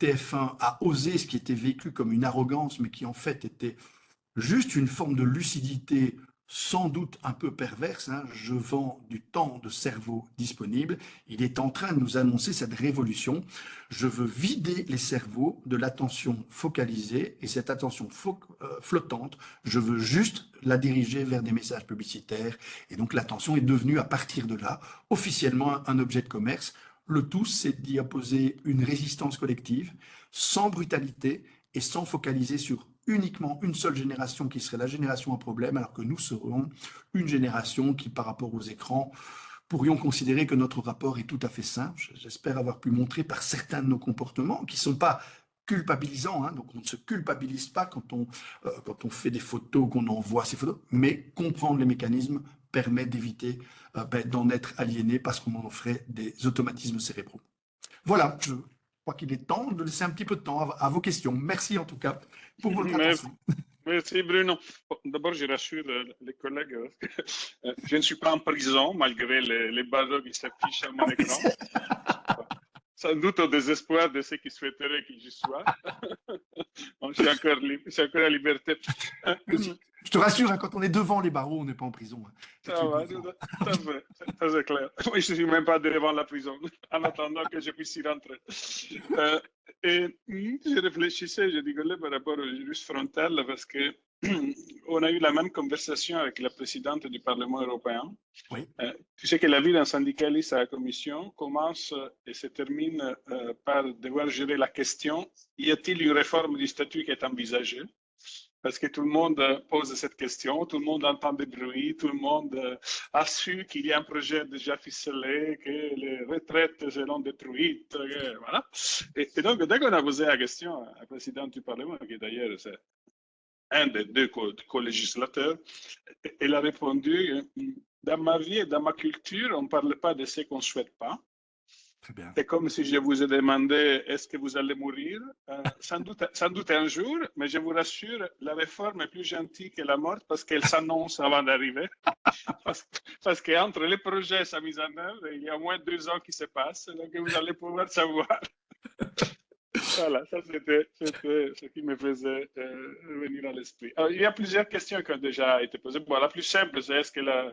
TF1 a osé ce qui était vécu comme une arrogance, mais qui en fait était juste une forme de lucidité sans doute un peu perverse, hein, je vends du temps de cerveau disponible, il est en train de nous annoncer cette révolution. Je veux vider les cerveaux de l'attention focalisée et cette attention flottante, je veux juste la diriger vers des messages publicitaires. Et donc l'attention est devenue à partir de là officiellement un objet de commerce. Le tout, c'est d'y opposer une résistance collective, sans brutalité et sans focaliser sur uniquement une seule génération qui serait la génération à problème, alors que nous serons une génération qui, par rapport aux écrans, pourrions considérer que notre rapport est tout à fait sain. J'espère avoir pu montrer par certains de nos comportements, qui ne sont pas culpabilisants, hein, donc on ne se culpabilise pas quand on fait des photos, qu'on envoie ces photos, mais comprendre les mécanismes permet d'éviter d'en être aliéné parce qu'on en ferait des automatismes cérébraux. Voilà, je crois qu'il est temps de laisser un petit peu de temps à vos questions. Merci en tout cas pour votre attention. Merci Bruno. D'abord, je rassure les collègues, je ne suis pas en prison malgré les barreaux qui s'affichent à mon écran. Sans doute au désespoir de ceux qui souhaiteraient que j'y sois. Je suis encore à liberté. Je te rassure, hein, quand on est devant les barreaux, on n'est pas en prison. Hein. Ça va, ça c'est clair. Je ne suis même pas devant la prison, en attendant que je puisse y rentrer. Et je réfléchissais, je rigolais par rapport au virus frontal parce que on a eu la même conversation avec la présidente du Parlement européen. Oui. Tu sais que la vie d'un syndicaliste à la Commission commence et se termine par devoir gérer la question, y a-t-il une réforme du statut qui est envisagée? Parce que tout le monde pose cette question, tout le monde entend des bruits, tout le monde a su qu'il y a un projet déjà ficelé, que les retraites seront détruites, voilà. Et donc, dès qu'on a posé la question à la présidente du Parlement, qui d'ailleurs c'est un des deux co-législateurs, elle a répondu, dans ma vie et dans ma culture, on ne parle pas de ce qu'on ne souhaite pas. C'est comme si je vous ai demandé, est-ce que vous allez mourir? Sans doute un jour, mais je vous rassure, la réforme est plus gentille que la mort parce qu'elle s'annonce avant d'arriver. Parce qu'entre les projets et sa mise en œuvre, il y a au moins 2 ans qui se passent, donc vous allez pouvoir savoir. Voilà, ça c'était ce qui me faisait venir à l'esprit. Il y a plusieurs questions qui ont déjà été posées. Bon, la plus simple, c'est est-ce que la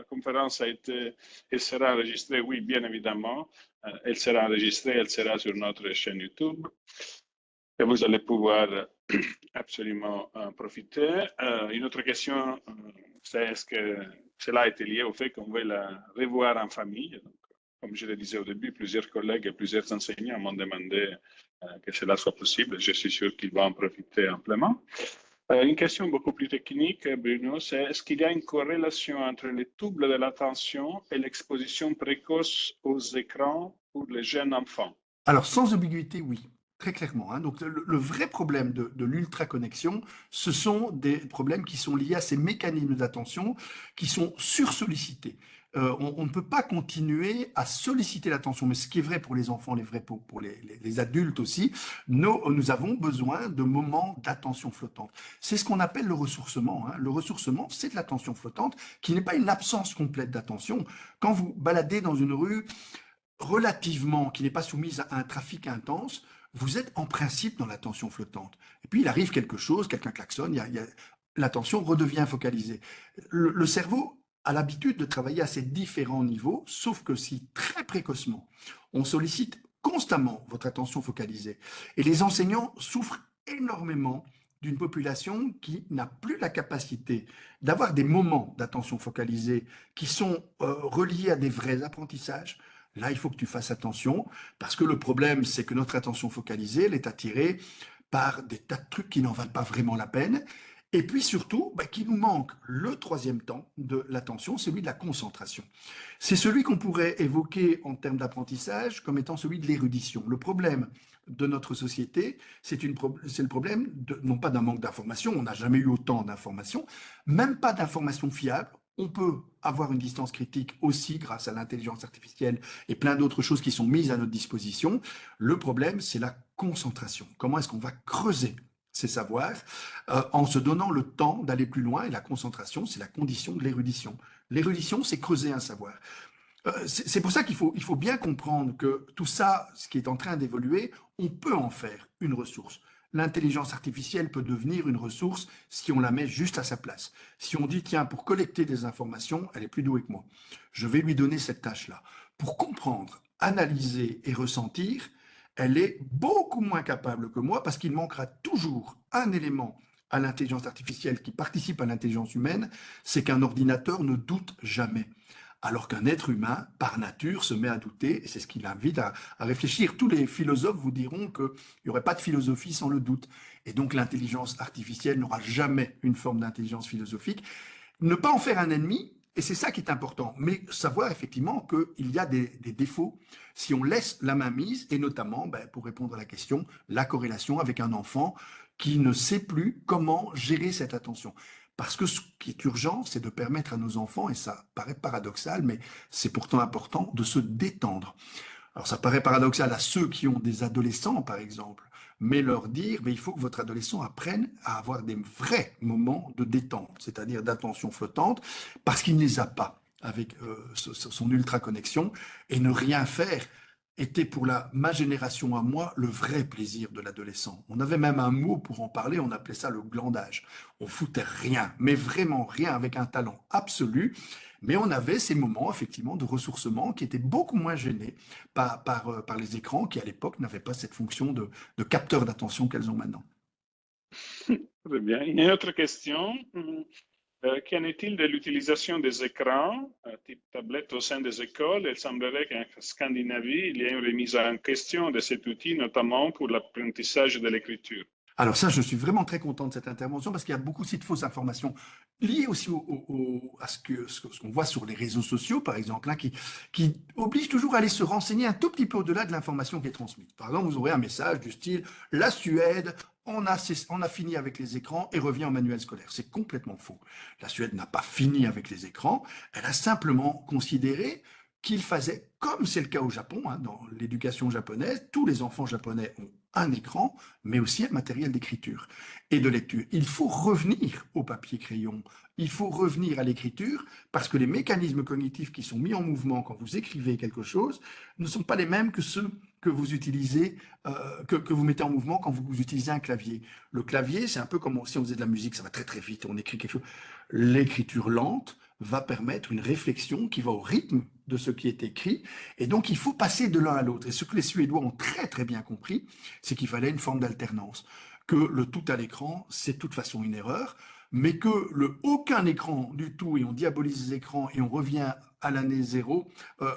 conférence a été et sera enregistrée? Oui, bien évidemment. Elle sera enregistrée, elle sera sur notre chaîne YouTube. Et vous allez pouvoir absolument en profiter. Une autre question, c'est est-ce que cela a été lié au fait qu'on veut la revoir en famille? Donc, comme je le disais au début, plusieurs collègues et plusieurs enseignants m'ont demandé que cela soit possible. Je suis sûr qu'ils vont en profiter amplement. Une question beaucoup plus technique, Bruno, c'est est-ce qu'il y a une corrélation entre les troubles de l'attention et l'exposition précoce aux écrans pour les jeunes enfants? Alors, sans ambiguïté, oui. Très clairement. Hein. Donc, le vrai problème de l'ultra-connexion, ce sont des problèmes qui sont liés à ces mécanismes d'attention qui sont sursollicités. On ne peut pas continuer à solliciter l'attention, mais ce qui est vrai pour les enfants, les vrais pour les adultes aussi, nous avons besoin de moments d'attention flottante. C'est ce qu'on appelle le ressourcement. Hein. Le ressourcement, c'est de l'attention flottante qui n'est pas une absence complète d'attention. Quand vous baladez dans une rue relativement, qui n'est pas soumise à un trafic intense, vous êtes en principe dans l'attention flottante. Et puis il arrive quelque chose, quelqu'un klaxonne, l'attention redevient focalisée. Le cerveau a l'habitude de travailler à ces différents niveaux, sauf que si très précocement, on sollicite constamment votre attention focalisée, et les enseignants souffrent énormément d'une population qui n'a plus la capacité d'avoir des moments d'attention focalisée qui sont reliés à des vrais apprentissages. Là, il faut que tu fasses attention, parce que le problème, c'est que notre attention focalisée, elle est attirée par des tas de trucs qui n'en valent pas vraiment la peine, et puis surtout, qu'il nous manque le troisième temps de l'attention, celui de la concentration. C'est celui qu'on pourrait évoquer en termes d'apprentissage comme étant celui de l'érudition. Le problème de notre société, c'est le problème, non pas d'un manque d'informations, on n'a jamais eu autant d'informations, même pas d'informations fiables. On peut avoir une distance critique aussi grâce à l'intelligence artificielle et plein d'autres choses qui sont mises à notre disposition. Le problème, c'est la concentration. Comment est-ce qu'on va creuser ces savoirs en se donnant le temps d'aller plus loin, et la concentration, c'est la condition de l'érudition. L'érudition, c'est creuser un savoir. C'est pour ça qu'il faut bien comprendre que tout ça, ce qui est en train d'évoluer, on peut en faire une ressource. L'intelligence artificielle peut devenir une ressource si on la met juste à sa place. Si on dit, tiens, pour collecter des informations, elle est plus douée que moi. Je vais lui donner cette tâche-là. Pour comprendre, analyser et ressentir, elle est beaucoup moins capable que moi parce qu'il manquera toujours un élément à l'intelligence artificielle qui participe à l'intelligence humaine, c'est qu'un ordinateur ne doute jamais. Alors qu'un être humain, par nature, se met à douter, et c'est ce qui l'invite à réfléchir. Tous les philosophes vous diront qu'il n'y aurait pas de philosophie sans le doute. Et donc l'intelligence artificielle n'aura jamais une forme d'intelligence philosophique. Ne pas en faire un ennemi, et c'est ça qui est important, mais savoir effectivement qu'il y a des défauts si on laisse la main mise, et notamment, pour répondre à la question, la corrélation avec un enfant qui ne sait plus comment gérer cette attention. Parce que ce qui est urgent, c'est de permettre à nos enfants, et ça paraît paradoxal, mais c'est pourtant important, de se détendre. Alors ça paraît paradoxal à ceux qui ont des adolescents, par exemple, mais leur dire, il faut que votre adolescent apprenne à avoir des vrais moments de détente, c'est-à-dire d'attention flottante, parce qu'il ne les a pas avec son ultra-connexion, et ne rien faire était pour ma génération à moi le vrai plaisir de l'adolescent. On avait même un mot pour en parler, on appelait ça le glandage. On foutait rien, mais vraiment rien, avec un talent absolu, mais on avait ces moments effectivement de ressourcement qui étaient beaucoup moins gênés par les écrans qui à l'époque n'avaient pas cette fonction de capteur d'attention qu'elles ont maintenant. Très bien. Une autre question. Qu'en est-il de l'utilisation des écrans, type tablette au sein des écoles? Il semblerait qu'en Scandinavie, il y ait une remise en question de cet outil, notamment pour l'apprentissage de l'écriture. Alors ça, je suis vraiment très content de cette intervention parce qu'il y a beaucoup aussi de fausses informations liées aussi à ce qu'on voit sur les réseaux sociaux, par exemple, hein, qui obligent toujours à aller se renseigner un tout petit peu au-delà de l'information qui est transmise. Par exemple, vous aurez un message du style « La Suède, on a fini avec les écrans et revient au manuel scolaire ». C'est complètement faux. La Suède n'a pas fini avec les écrans, elle a simplement considéré qu'il fallait, comme c'est le cas au Japon, hein, dans l'éducation japonaise, tous les enfants japonais ont un écran, mais aussi un matériel d'écriture et de lecture. Il faut revenir au papier-crayon, il faut revenir à l'écriture, parce que les mécanismes cognitifs qui sont mis en mouvement quand vous écrivez quelque chose ne sont pas les mêmes que ceux que vous utilisez, que vous mettez en mouvement quand vous utilisez un clavier. Le clavier, c'est un peu comme si on faisait de la musique, ça va très très vite, on écrit quelque chose. L'écriture lente va permettre une réflexion qui va au rythme de ce qui est écrit, et donc il faut passer de l'un à l'autre. Et ce que les Suédois ont très très bien compris, c'est qu'il fallait une forme d'alternance, que le tout à l'écran, c'est de toute façon une erreur, mais que le aucun écran du tout, et on diabolise les écrans, et on revient à l'année zéro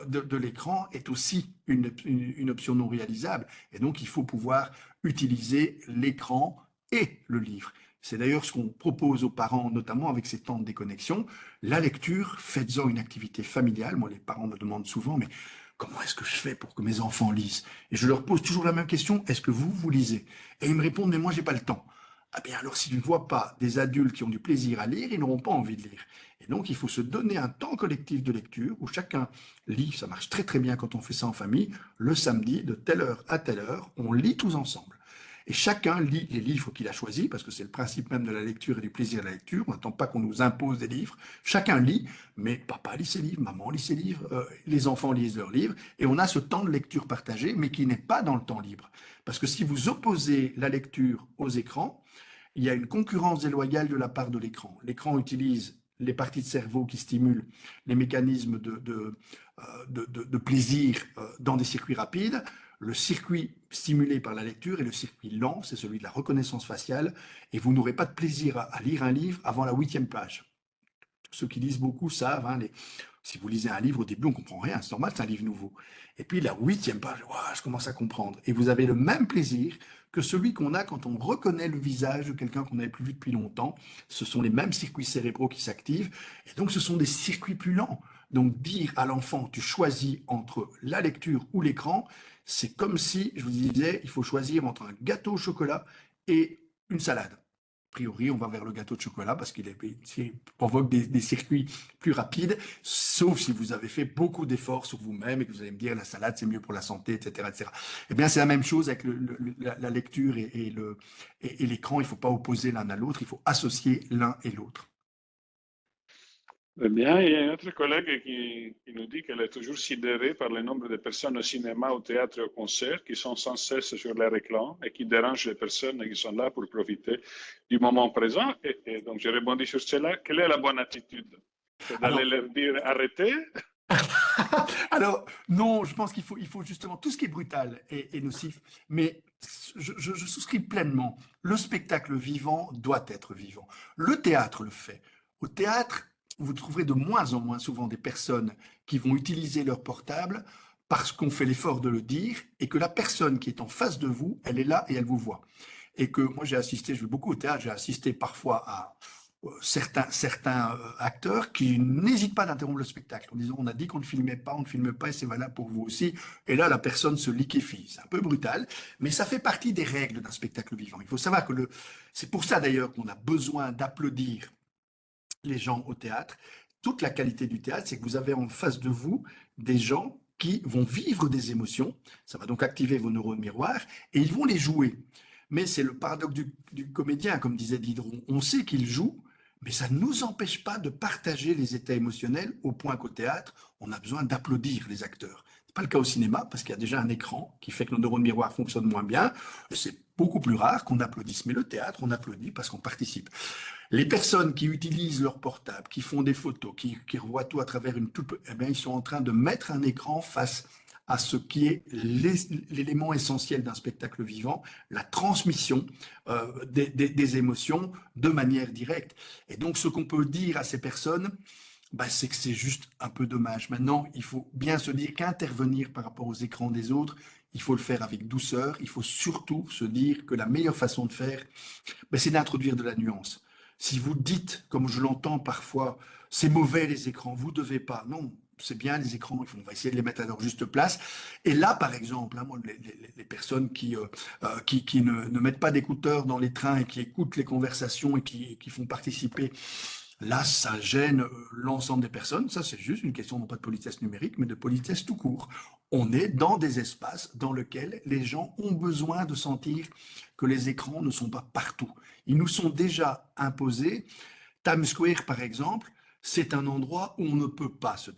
de l'écran, est aussi une option non réalisable. Et donc il faut pouvoir utiliser l'écran et le livre. C'est d'ailleurs ce qu'on propose aux parents, notamment avec ces temps de déconnexion. La lecture, faites-en une activité familiale. Moi, les parents me demandent souvent, mais comment est-ce que je fais pour que mes enfants lisent? Et je leur pose toujours la même question, est-ce que vous lisez? Et ils me répondent, mais moi, j'ai pas le temps. Ah bien alors, s'ils ne voient pas des adultes qui ont du plaisir à lire, ils n'auront pas envie de lire. Et donc, il faut se donner un temps collectif de lecture où chacun lit. Ça marche très très bien quand on fait ça en famille. Le samedi, de telle heure à telle heure, on lit tous ensemble. Et chacun lit les livres qu'il a choisis, parce que c'est le principe même de la lecture et du plaisir de la lecture. On n'attend pas qu'on nous impose des livres. Chacun lit, mais papa lit ses livres, maman lit ses livres, les enfants lisent leurs livres. Et on a ce temps de lecture partagé, mais qui n'est pas dans le temps libre. Parce que si vous opposez la lecture aux écrans, il y a une concurrence déloyale de la part de l'écran. L'écran utilise les parties de cerveau qui stimulent les mécanismes de plaisir dans des circuits rapides. Le circuit stimulé par la lecture est le circuit lent, c'est celui de la reconnaissance faciale, et vous n'aurez pas de plaisir à lire un livre avant la 8e page. Ceux qui lisent beaucoup savent, hein, si vous lisez un livre, au début, on ne comprend rien, c'est normal, c'est un livre nouveau. Et puis la 8e page, wow, je commence à comprendre. Et vous avez le même plaisir que celui qu'on a quand on reconnaît le visage de quelqu'un qu'on n'avait plus vu depuis longtemps. Ce sont les mêmes circuits cérébraux qui s'activent, et donc ce sont des circuits plus lents. Donc dire à l'enfant, tu choisis entre la lecture ou l'écran, c'est comme si je vous disais, il faut choisir entre un gâteau au chocolat et une salade. A priori, on va vers le gâteau de chocolat parce qu'il provoque des circuits plus rapides, sauf si vous avez fait beaucoup d'efforts sur vous-même et que vous allez me dire la salade c'est mieux pour la santé, etc., etc. Eh bien, c'est la même chose avec la lecture et l'écran. Il ne faut pas opposer l'un à l'autre, il faut associer l'un et l'autre. Eh bien, il y a une autre collègue qui nous dit qu'elle est toujours sidérée par le nombre de personnes au cinéma, au théâtre et au concert qui sont sans cesse sur leur écran et qui dérangent les personnes qui sont là pour profiter du moment présent. Et donc, je rebondis sur cela. Quelle est la bonne attitude? C'est d'aller leur dire arrêtez? Alors, non, je pense qu'il faut justement, tout ce qui est brutal est nocif, mais je souscris pleinement. Le spectacle vivant doit être vivant. Le théâtre le fait. Au théâtre, vous trouverez de moins en moins souvent des personnes qui vont utiliser leur portable parce qu'on fait l'effort de le dire et que la personne qui est en face de vous, elle est là et elle vous voit. Et que moi j'ai assisté, je vais beaucoup au théâtre, j'ai assisté parfois à certains acteurs qui n'hésitent pas d'interrompre le spectacle en disant on a dit qu'on ne filmait pas, on ne filme pas et c'est valable pour vous aussi. Et là, la personne se liquéfie. C'est un peu brutal, mais ça fait partie des règles d'un spectacle vivant. Il faut savoir que c'est pour ça d'ailleurs qu'on a besoin d'applaudir les gens au théâtre. Toute la qualité du théâtre, c'est que vous avez en face de vous des gens qui vont vivre des émotions. Ça va donc activer vos neurones miroirs et ils vont les jouer. Mais c'est le paradoxe du comédien, comme disait Diderot. On sait qu'il joue, mais ça ne nous empêche pas de partager les états émotionnels au point qu'au théâtre, on a besoin d'applaudir les acteurs. Ce n'est pas le cas au cinéma, parce qu'il y a déjà un écran qui fait que nos neurones miroirs fonctionnent moins bien. C'est beaucoup plus rare qu'on applaudisse. Mais le théâtre, on applaudit parce qu'on participe. Les personnes qui utilisent leur portable, qui font des photos, qui revoient tout à travers une toute... Eh bien, ils sont en train de mettre un écran face à ce qui est l'élément essentiel d'un spectacle vivant, la transmission des émotions de manière directe. Et donc, ce qu'on peut dire à ces personnes, bah, c'est que c'est juste un peu dommage. Maintenant, il faut bien se dire qu'intervenir par rapport aux écrans des autres, il faut le faire avec douceur. Il faut surtout se dire que la meilleure façon de faire, bah, c'est d'introduire de la nuance. Si vous dites, comme je l'entends parfois, c'est mauvais les écrans, vous ne devez pas. Non, c'est bien les écrans, on va essayer de les mettre à leur juste place. Et là, par exemple, hein, moi, les personnes qui ne mettent pas d'écouteurs dans les trains et qui écoutent les conversations et qui font participer, là, ça gêne l'ensemble des personnes. Ça, c'est juste une question non pas de politesse numérique, mais de politesse tout court. On est dans des espaces dans lesquels les gens ont besoin de sentir que les écrans ne sont pas partout. Ils nous sont déjà imposés. Times Square, par exemple, c'est un endroit où on ne peut pas se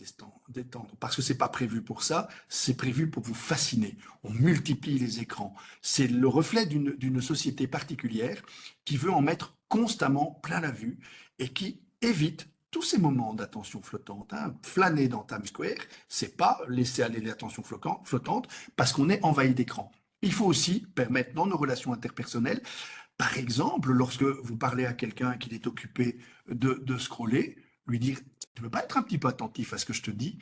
détendre parce que c'est pas prévu pour ça, c'est prévu pour vous fasciner. On multiplie les écrans. C'est le reflet d'une société particulière qui veut en mettre constamment plein la vue et qui évite tous ces moments d'attention flottante. Hein. Flâner dans Times Square, c'est pas laisser aller l'attention flottante parce qu'on est envahi d'écran. Il faut aussi permettre dans nos relations interpersonnelles, par exemple, lorsque vous parlez à quelqu'un qui est occupé de scroller, lui dire, tu veux pas être un petit peu attentif à ce que je te dis?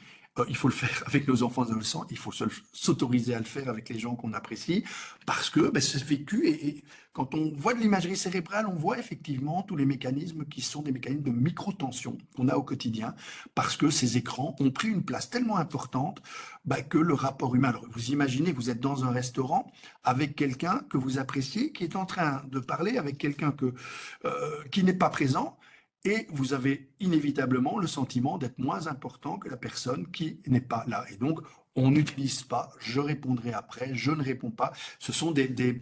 Il faut le faire avec nos enfants adolescents, il faut s'autoriser à le faire avec les gens qu'on apprécie, parce que ben, c'est vécu, et quand on voit de l'imagerie cérébrale, on voit effectivement tous les mécanismes qui sont des mécanismes de micro-tension qu'on a au quotidien, parce que ces écrans ont pris une place tellement importante ben, que le rapport humain, alors vous imaginez, vous êtes dans un restaurant avec quelqu'un que vous appréciez, qui est en train de parler avec quelqu'un qui n'est pas présent, et vous avez inévitablement le sentiment d'être moins important que la personne qui n'est pas là. Et donc, on n'utilise pas, je répondrai après, je ne réponds pas. Ce sont des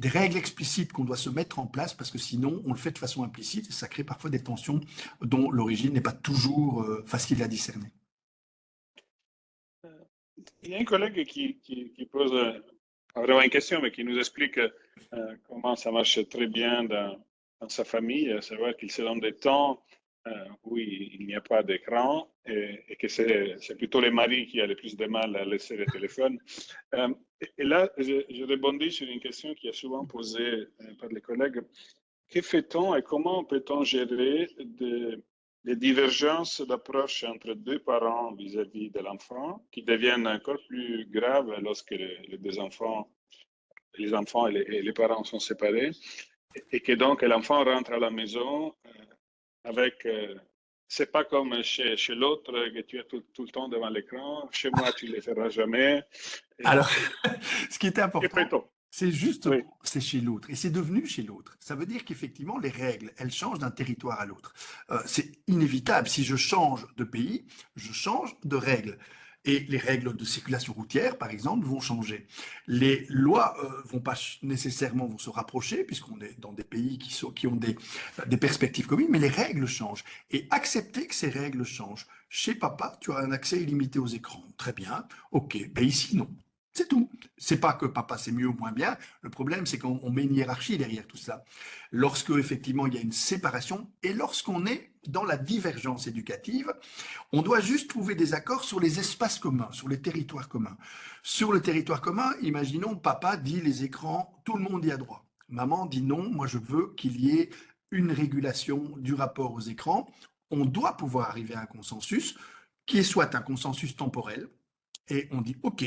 règles explicites qu'on doit se mettre en place parce que sinon, on le fait de façon implicite et ça crée parfois des tensions dont l'origine n'est pas toujours facile à discerner. Il y a un collègue qui pose vraiment une question, mais qui nous explique comment ça marche très bien dans sa famille. C'est vrai qu'il se donne des temps où il n'y a pas d'écran et que c'est plutôt les maris qui ont le plus de mal à laisser le téléphone. Et là, je rebondis sur une question qui est souvent posée par les collègues. Que fait-on et comment peut-on gérer des divergences d'approche entre deux parents vis-à-vis de l'enfant qui deviennent encore plus graves lorsque les enfants et les parents sont séparés et que donc l'enfant rentre à la maison avec... c'est pas comme chez l'autre que tu es tout le temps devant l'écran. Chez moi, tu ne le feras jamais. Alors, ce qui était Que important, fait-on? c'est Oui, justement, c'est chez l'autre. Et c'est devenu chez l'autre. Ça veut dire qu'effectivement, les règles, elles changent d'un territoire à l'autre. C'est inévitable. Si je change de pays, je change de règles. Et les règles de circulation routière, par exemple, vont changer. Les lois vont pas nécessairement vont se rapprocher, puisqu'on est dans des pays qui ont des perspectives communes, mais les règles changent. Et accepter que ces règles changent. Chez papa, tu as un accès illimité aux écrans. Très bien. OK. Ben ici, non. C'est tout. C'est pas que papa c'est mieux ou moins bien. Le problème, c'est qu'on met une hiérarchie derrière tout ça. Lorsque effectivement il y a une séparation et lorsqu'on est dans la divergence éducative, on doit juste trouver des accords sur les espaces communs, sur les territoires communs. Sur le territoire commun, imaginons papa dit les écrans, tout le monde y a droit. Maman dit non, moi je veux qu'il y ait une régulation du rapport aux écrans. On doit pouvoir arriver à un consensus qui est soit un consensus temporel, et on dit OK,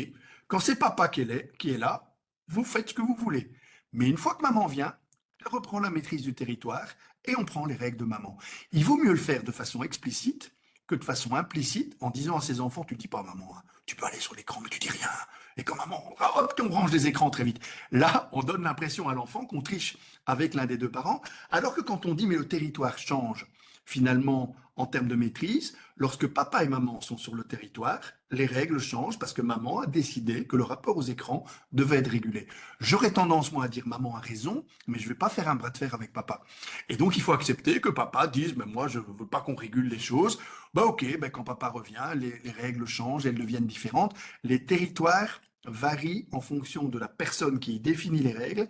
quand c'est papa qui est là, vous faites ce que vous voulez. Mais une fois que maman vient, elle reprend la maîtrise du territoire et on prend les règles de maman. Il vaut mieux le faire de façon explicite que de façon implicite en disant à ses enfants, tu ne dis pas à maman, hein, tu peux aller sur l'écran mais tu dis rien. Et quand maman, hop, on range les écrans très vite. Là, on donne l'impression à l'enfant qu'on triche avec l'un des deux parents, alors que quand on dit mais le territoire change, finalement, en termes de maîtrise, lorsque papa et maman sont sur le territoire, les règles changent parce que maman a décidé que le rapport aux écrans devait être régulé. J'aurais tendance, moi, à dire maman a raison, mais je ne vais pas faire un bras de fer avec papa. Et donc, il faut accepter que papa dise, mais moi, je ne veux pas qu'on régule les choses. Bah, ok, bah, quand papa revient, les règles changent, elles deviennent différentes. Les territoires varient en fonction de la personne qui définit les règles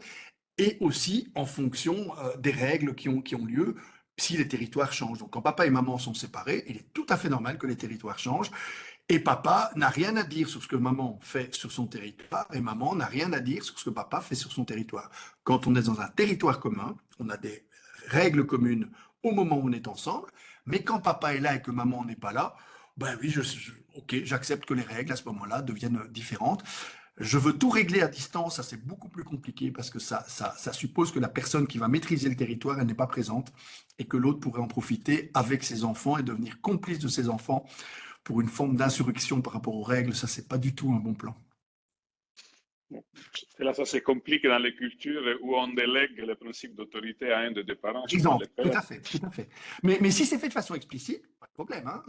et aussi en fonction des règles qui ont lieu si les territoires changent. Donc quand papa et maman sont séparés, il est tout à fait normal que les territoires changent. Et papa n'a rien à dire sur ce que maman fait sur son territoire et maman n'a rien à dire sur ce que papa fait sur son territoire. Quand on est dans un territoire commun, on a des règles communes au moment où on est ensemble, mais quand papa est là et que maman n'est pas là, ben oui, ok, j'accepte que les règles à ce moment-là deviennent différentes. Je veux tout régler à distance, ça c'est beaucoup plus compliqué parce que ça suppose que la personne qui va maîtriser le territoire, elle n'est pas présente et que l'autre pourrait en profiter avec ses enfants et devenir complice de ses enfants pour une forme d'insurrection par rapport aux règles. Ça, c'est pas du tout un bon plan. et là, ça se complique dans les cultures où on délègue le principe d'autorité à un des deux parents, Par souvent exemple, le tout père. à fait, tout à fait. Mais si c'est fait de façon explicite, pas de problème. Hein,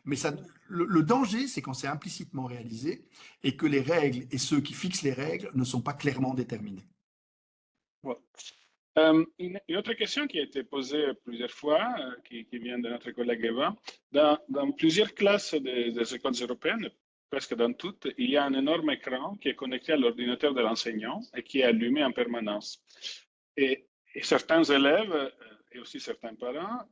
mais ça, le danger, c'est quand c'est implicitement réalisé et que les règles et ceux qui fixent les règles ne sont pas clairement déterminés. Ouais. Une autre question qui a été posée plusieurs fois, qui vient de notre collègue Eva, dans plusieurs classes des écoles européennes, presque dans toutes, il y a un énorme écran qui est connecté à l'ordinateur de l'enseignant et qui est allumé en permanence. Et certains élèves et aussi certains parents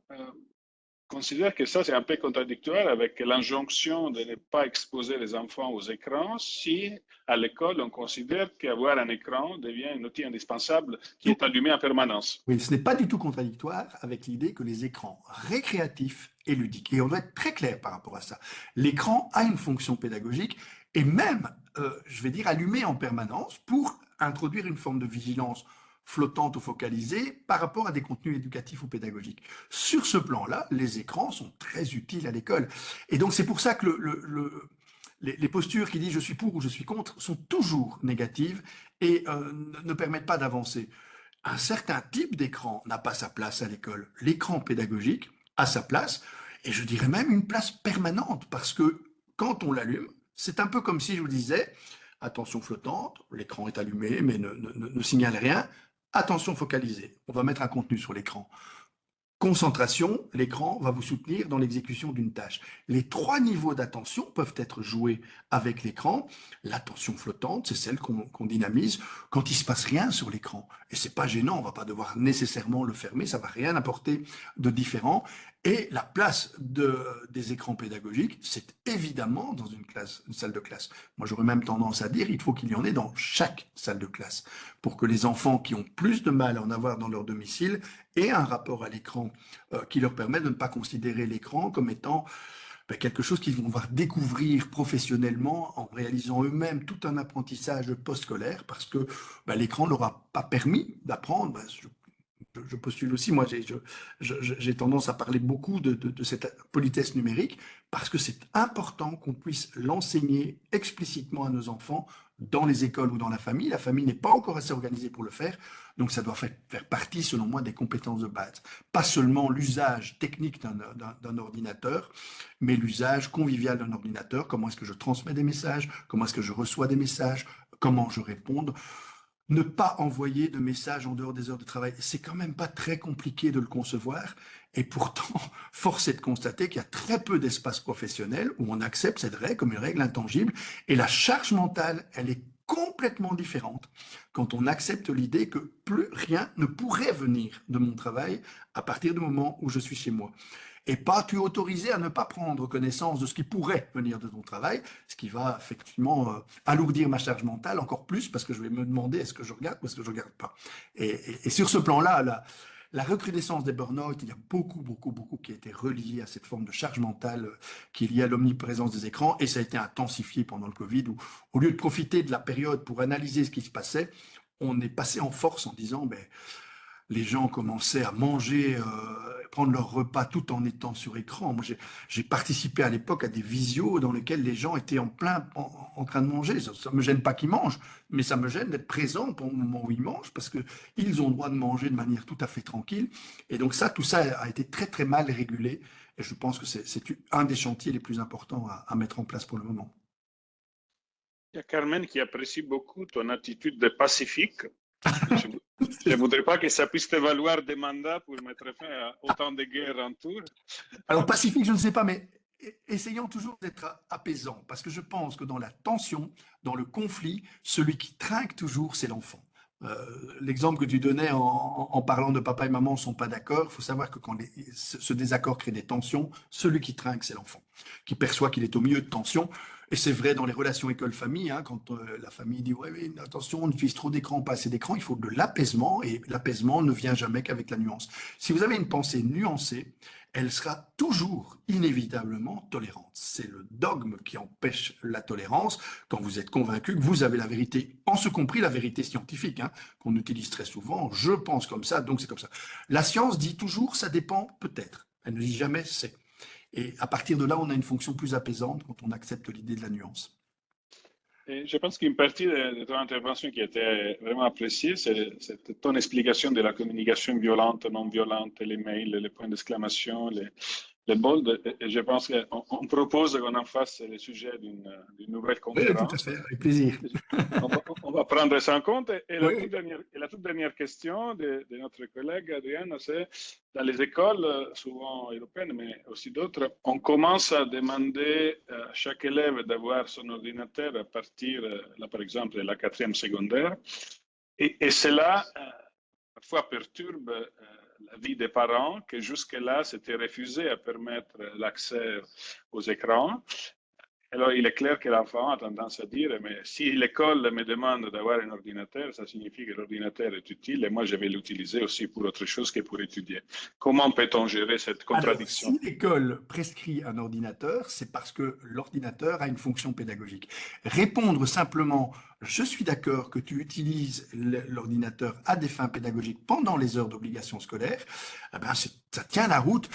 considèrent que ça, c'est un peu contradictoire avec l'injonction de ne pas exposer les enfants aux écrans si, à l'école, on considère qu'avoir un écran devient un outil indispensable qui est allumé en permanence. Oui, ce n'est pas du tout contradictoire avec l'idée que les écrans récréatifs et ludiques, et on doit être très clair par rapport à ça, l'écran a une fonction pédagogique et même, je vais dire, allumé en permanence pour introduire une forme de vigilance flottante ou focalisée par rapport à des contenus éducatifs ou pédagogiques. Sur ce plan-là, les écrans sont très utiles à l'école. Et donc c'est pour ça que les postures qui disent je suis pour ou je suis contre sont toujours négatives et ne permettent pas d'avancer. Un certain type d'écran n'a pas sa place à l'école. L'écran pédagogique a sa place, et je dirais même une place permanente, parce que quand on l'allume, c'est un peu comme si je vous disais, attention flottante, l'écran est allumé mais ne signale rien, attention focalisée, on va mettre un contenu sur l'écran. Concentration, l'écran va vous soutenir dans l'exécution d'une tâche. Les trois niveaux d'attention peuvent être joués avec l'écran. L'attention flottante, c'est celle qu'on dynamise quand il se passe rien sur l'écran. Et c'est pas gênant, on va pas devoir nécessairement le fermer, ça va rien apporter de différent. Et la place des écrans pédagogiques, c'est évidemment dans une salle de classe. Moi, j'aurais même tendance à dire il faut qu'il y en ait dans chaque salle de classe pour que les enfants qui ont plus de mal à en avoir dans leur domicile aient un rapport à l'écran qui leur permet de ne pas considérer l'écran comme étant quelque chose qu'ils vont devoir découvrir professionnellement en réalisant eux-mêmes tout un apprentissage post-scolaire parce que l'écran ne leur a pas permis d'apprendre. Je postule aussi, moi j'ai tendance à parler beaucoup de cette politesse numérique parce que c'est important qu'on puisse l'enseigner explicitement à nos enfants dans les écoles ou dans la famille. La famille n'est pas encore assez organisée pour le faire, donc ça doit faire partie, selon moi, des compétences de base. Pas seulement l'usage technique d'un ordinateur, mais l'usage convivial d'un ordinateur. Comment est-ce que je transmets des messages? Comment est-ce que je reçois des messages? Comment je réponds? Ne pas envoyer de messages en dehors des heures de travail, c'est quand même pas très compliqué de le concevoir. Et pourtant, force est de constater qu'il y a très peu d'espace professionnel où on accepte cette règle comme une règle intangible. Et la charge mentale, elle est complètement différente quand on accepte l'idée que plus rien ne pourrait venir de mon travail à partir du moment où je suis chez moi. Et pas tu es autorisé à ne pas prendre connaissance de ce qui pourrait venir de ton travail, ce qui va effectivement alourdir ma charge mentale encore plus parce que je vais me demander est-ce que je regarde ou est-ce que je ne regarde pas. Et sur ce plan-là, la recrudescence des burn-out, il y a beaucoup qui a été relié à cette forme de charge mentale qui est liée à l'omniprésence des écrans et ça a été intensifié pendant le Covid où au lieu de profiter de la période pour analyser ce qui se passait, on est passé en force en disant les gens commençaient à manger, prendre leur repas tout en étant sur écran. Moi, j'ai participé à l'époque à des visios dans lesquels les gens étaient en train de manger. Ça ne me gêne pas qu'ils mangent, mais ça me gêne d'être présent au moment où ils mangent parce qu'ils ont le droit de manger de manière tout à fait tranquille. Et donc tout ça a été très mal régulé. Et je pense que c'est un des chantiers les plus importants à mettre en place pour le moment. Il y a Carmen qui apprécie beaucoup ton attitude de pacifique. Je ne voudrais pas que ça puisse te valoir des mandats pour mettre fin à autant de guerres en tour. Alors, pacifique, je ne sais pas, mais essayons toujours d'être apaisant, parce que je pense que dans la tension, dans le conflit, celui qui trinque toujours, c'est l'enfant. L'exemple que tu donnais en parlant de papa et maman ne sont pas d'accord, il faut savoir que quand ce désaccord crée des tensions, celui qui trinque, c'est l'enfant, qui perçoit qu'il est au milieu de tensions. Et c'est vrai dans les relations école-famille, hein, quand la famille dit ouais, mais attention, on utilise trop d'écran, pas assez d'écran, il faut de l'apaisement, et l'apaisement ne vient jamais qu'avec la nuance. Si vous avez une pensée nuancée, elle sera toujours inévitablement tolérante. C'est le dogme qui empêche la tolérance quand vous êtes convaincu que vous avez la vérité, en ce compris la vérité scientifique, hein, qu'on utilise très souvent. Je pense comme ça, donc c'est comme ça. La science dit toujours ça dépend peut-être. Elle ne dit jamais c'est. Et à partir de là, on a une fonction plus apaisante quand on accepte l'idée de la nuance. Et je pense qu'une partie de ton intervention qui était vraiment appréciée, c'est ton explication de la communication violente, non violente, les mails, les points d'exclamation, les bold. Et je pense qu'on propose qu'on en fasse le sujet d'une nouvelle conférence. Oui, tout à fait, avec plaisir. On va prendre ça en compte. Et la, Oui. toute dernière question de notre collègue Adriana, c'est dans les écoles, souvent européennes, mais aussi d'autres, on commence à demander à chaque élève d'avoir son ordinateur à partir, là, par exemple, de la 4e secondaire. Et cela, parfois, perturbe la vie des parents qui jusque-là s'étaient refusés à permettre l'accès aux écrans. Alors, il est clair que l'enfant a tendance à dire, mais si l'école me demande d'avoir un ordinateur, ça signifie que l'ordinateur est utile et moi, je vais l'utiliser aussi pour autre chose que pour étudier. Comment peut-on gérer cette contradiction? Alors, si l'école prescrit un ordinateur, c'est parce que l'ordinateur a une fonction pédagogique. Répondre simplement, je suis d'accord que tu utilises l'ordinateur à des fins pédagogiques pendant les heures d'obligation scolaire, eh ben, ça tient la route.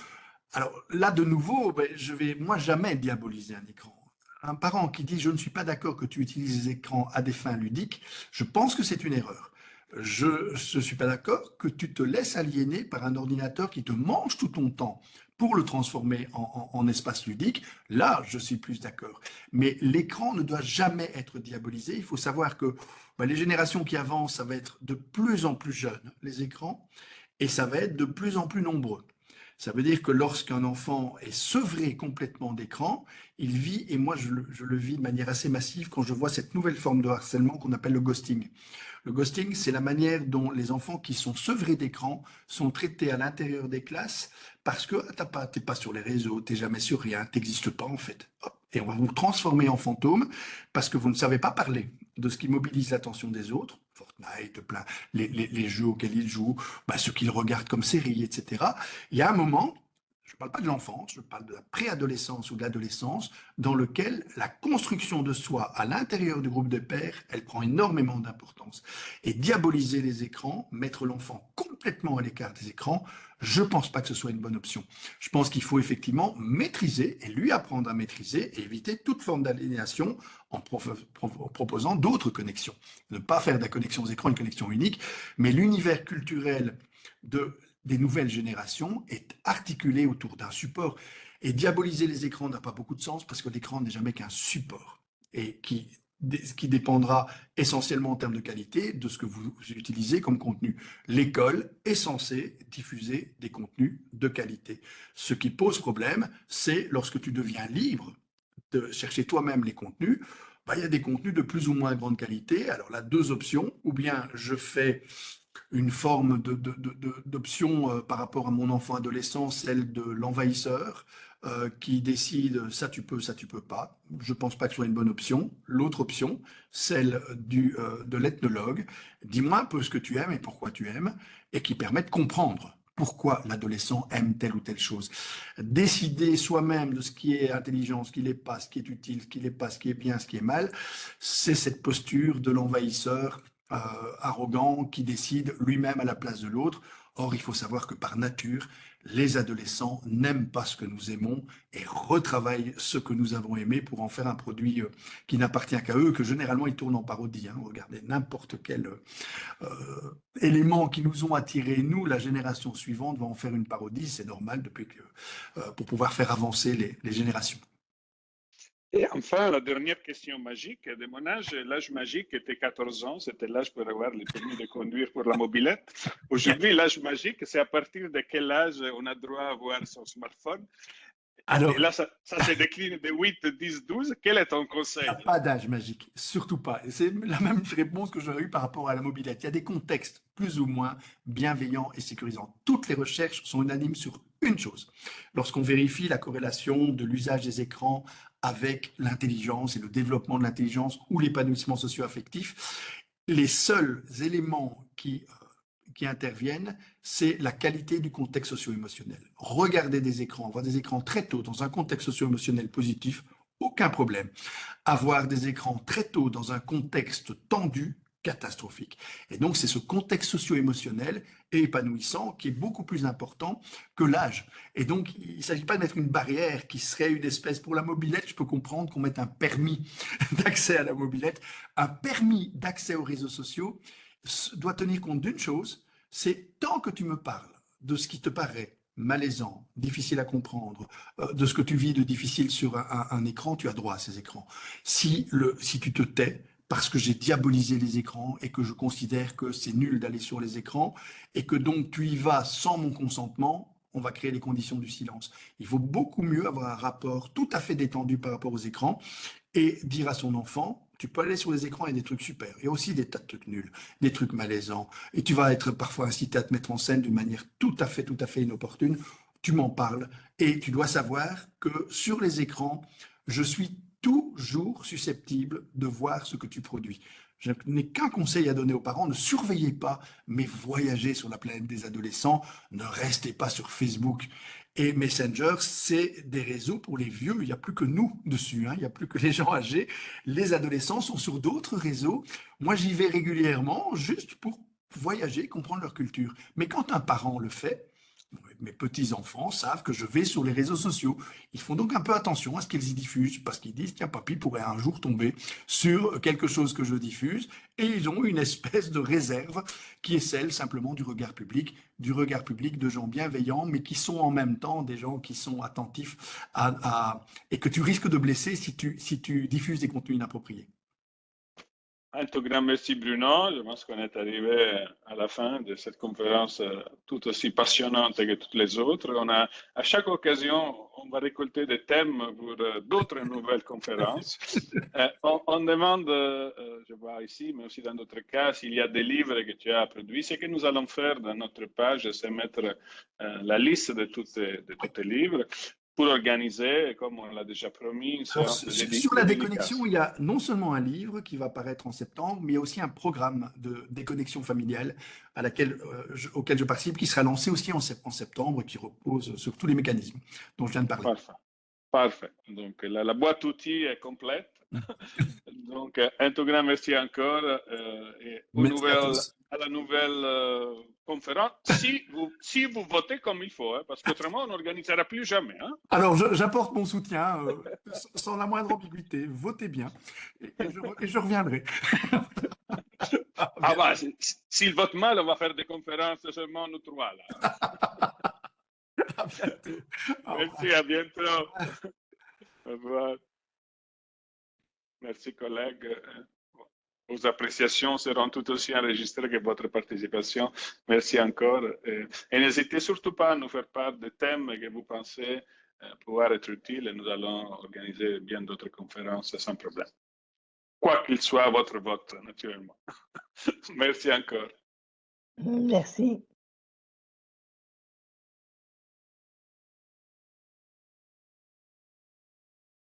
Alors là, de nouveau, je vais, moi, jamais diaboliser un écran. Un parent qui dit « je ne suis pas d'accord que tu utilises les écrans à des fins ludiques », je pense que c'est une erreur. Je ne suis pas d'accord que tu te laisses aliéner par un ordinateur qui te mange tout ton temps pour le transformer en espace ludique. Là, je suis plus d'accord. Mais l'écran ne doit jamais être diabolisé. Il faut savoir que les générations qui avancent, ça va être de plus en plus jeunes, les écrans, et ça va être de plus en plus nombreux. Ça veut dire que lorsqu'un enfant est sevré complètement d'écran, il vit, et moi je le vis de manière assez massive quand je vois cette nouvelle forme de harcèlement qu'on appelle le ghosting. Le ghosting, c'est la manière dont les enfants qui sont sevrés d'écran sont traités à l'intérieur des classes parce que t'es pas sur les réseaux, t'es jamais sur rien, t'existes pas en fait. Hop. Et on va vous transformer en fantôme parce que vous ne savez pas parler de ce qui mobilise l'attention des autres. Fortnite, plein, les jeux auxquels ils jouent, bah, ce qu'ils regardent comme séries, etc. Il y a un moment, je ne parle pas de l'enfance, je parle de la préadolescence ou de l'adolescence, dans lequel la construction de soi à l'intérieur du groupe de pairs, elle prend énormément d'importance. Et diaboliser les écrans, mettre l'enfant complètement à l'écart des écrans, je ne pense pas que ce soit une bonne option. Je pense qu'il faut effectivement maîtriser et lui apprendre à maîtriser et éviter toute forme d'aliénation en proposant d'autres connexions. Ne pas faire de la connexion aux écrans une connexion unique, mais l'univers culturel des nouvelles générations est articulé autour d'un support. Et diaboliser les écrans n'a pas beaucoup de sens parce que l'écran n'est jamais qu'un support et qui dépendra essentiellement en termes de qualité de ce que vous utilisez comme contenu. L'école est censée diffuser des contenus de qualité. Ce qui pose problème, c'est lorsque tu deviens libre de chercher toi-même les contenus, bah, il y a des contenus de plus ou moins grande qualité. Alors là, deux options, ou bien je fais une forme d'option par rapport à mon enfant adolescent, celle de l'envahisseur, qui décide ça tu peux pas. Je pense pas que ce soit une bonne option. L'autre option, celle de l'ethnologue, dis-moi un peu ce que tu aimes et pourquoi tu aimes, et qui permet de comprendre pourquoi l'adolescent aime telle ou telle chose. Décider soi-même de ce qui est intelligent, ce qui n'est pas, ce qui est utile, ce qui n'est pas, ce qui est bien, ce qui est mal, c'est cette posture de l'envahisseur arrogant qui décide lui-même à la place de l'autre. Or, il faut savoir que par nature, les adolescents n'aiment pas ce que nous aimons et retravaillent ce que nous avons aimé pour en faire un produit qui n'appartient qu'à eux, que généralement ils tournent en parodie. Hein. Regardez n'importe quel élément qui nous ont attirés, nous, la génération suivante va en faire une parodie, c'est normal pour pouvoir faire avancer les générations. Et enfin, la dernière question magique de mon âge, l'âge magique était 14 ans, c'était l'âge pour avoir le permis de conduire pour la mobilette. Aujourd'hui, l'âge magique, c'est à partir de quel âge on a droit à avoir son smartphone. Alors, et là, ça se décline de 8, 10, 12. Quel est ton conseil? Il n'y a pas d'âge magique, surtout pas. C'est la même réponse que j'aurais eue par rapport à la mobilette. Il y a des contextes plus ou moins bienveillants et sécurisants. Toutes les recherches sont unanimes sur une chose. Lorsqu'on vérifie la corrélation de l'usage des écrans avec l'intelligence et le développement de l'intelligence ou l'épanouissement socio-affectif, les seuls éléments qui interviennent, c'est la qualité du contexte socio-émotionnel. Regarder des écrans, voir des écrans très tôt dans un contexte socio-émotionnel positif, aucun problème. Avoir des écrans très tôt dans un contexte tendu, catastrophique. Et donc, c'est ce contexte socio-émotionnel et épanouissant qui est beaucoup plus important que l'âge. Et donc, il ne s'agit pas de mettre une barrière qui serait une espèce pour la mobilette. Je peux comprendre qu'on mette un permis d'accès à la mobilette. Un permis d'accès aux réseaux sociaux doit tenir compte d'une chose, c'est tant que tu me parles de ce qui te paraît malaisant, difficile à comprendre, de ce que tu vis de difficile sur un écran, tu as droit à ces écrans. Si tu te tais, parce que j'ai diabolisé les écrans et que je considère que c'est nul d'aller sur les écrans et que donc tu y vas sans mon consentement, on va créer les conditions du silence. Il faut beaucoup mieux avoir un rapport tout à fait détendu par rapport aux écrans et dire à son enfant, tu peux aller sur les écrans, il y a des trucs super. Il y a aussi des tas de trucs nuls, des trucs malaisants. Et tu vas être parfois incité à te mettre en scène d'une manière tout à fait inopportune. Tu m'en parles. Et tu dois savoir que sur les écrans, je suis toujours susceptible de voir ce que tu produis. Je n'ai qu'un conseil à donner aux parents, ne surveillez pas, mais voyagez sur la planète des adolescents, ne restez pas sur Facebook. Et Messenger, c'est des réseaux pour les vieux, il n'y a plus que nous dessus, hein, il n'y a plus que les gens âgés. Les adolescents sont sur d'autres réseaux. Moi, j'y vais régulièrement juste pour voyager, comprendre leur culture. Mais quand un parent le fait, mes petits-enfants savent que je vais sur les réseaux sociaux. Ils font donc un peu attention à ce qu'ils y diffusent, parce qu'ils disent, tiens, papy pourrait un jour tomber sur quelque chose que je diffuse, et ils ont une espèce de réserve qui est celle simplement du regard public de gens bienveillants, mais qui sont en même temps des gens qui sont attentifs et que tu risques de blesser si tu diffuses des contenus inappropriés. Un tout grand merci Bruno. Je pense qu'on est arrivé à la fin de cette conférence tout aussi passionnante que toutes les autres. À chaque occasion, on va récolter des thèmes pour d'autres nouvelles conférences. On demande, je vois ici, mais aussi dans d'autres cas, s'il y a des livres que tu as produits. Ce que nous allons faire dans notre page, c'est mettre la liste de tous tes livres pour organiser, comme on l'a déjà promis, une Alors, séance de sur la déconnexion, dédicace. il y a non seulement un livre qui va paraître en septembre, mais il y a aussi un programme de déconnexion familiale auquel je participe, qui sera lancé aussi en septembre, qui repose sur tous les mécanismes dont je viens de parler. Parfait. Parfait. Donc, la boîte outils est complète. Donc, un tout grand merci encore et Merci à la nouvelle conférence. Si vous votez comme il faut, hein, parce qu'autrement, on n'organisera plus jamais. Hein. Alors, j'apporte mon soutien sans la moindre ambiguïté. Votez bien et je reviendrai. Ah bah, s'il vote mal, on va faire des conférences seulement nous trois. Là. À bientôt. Merci, à bientôt. Au revoir. Merci, collègues. Vos appréciations seront tout aussi enregistrées que votre participation. Merci encore. Et n'hésitez surtout pas à nous faire part des thèmes que vous pensez pouvoir être utiles et nous allons organiser bien d'autres conférences sans problème. Quoi qu'il soit votre vote, naturellement. Merci encore. Merci.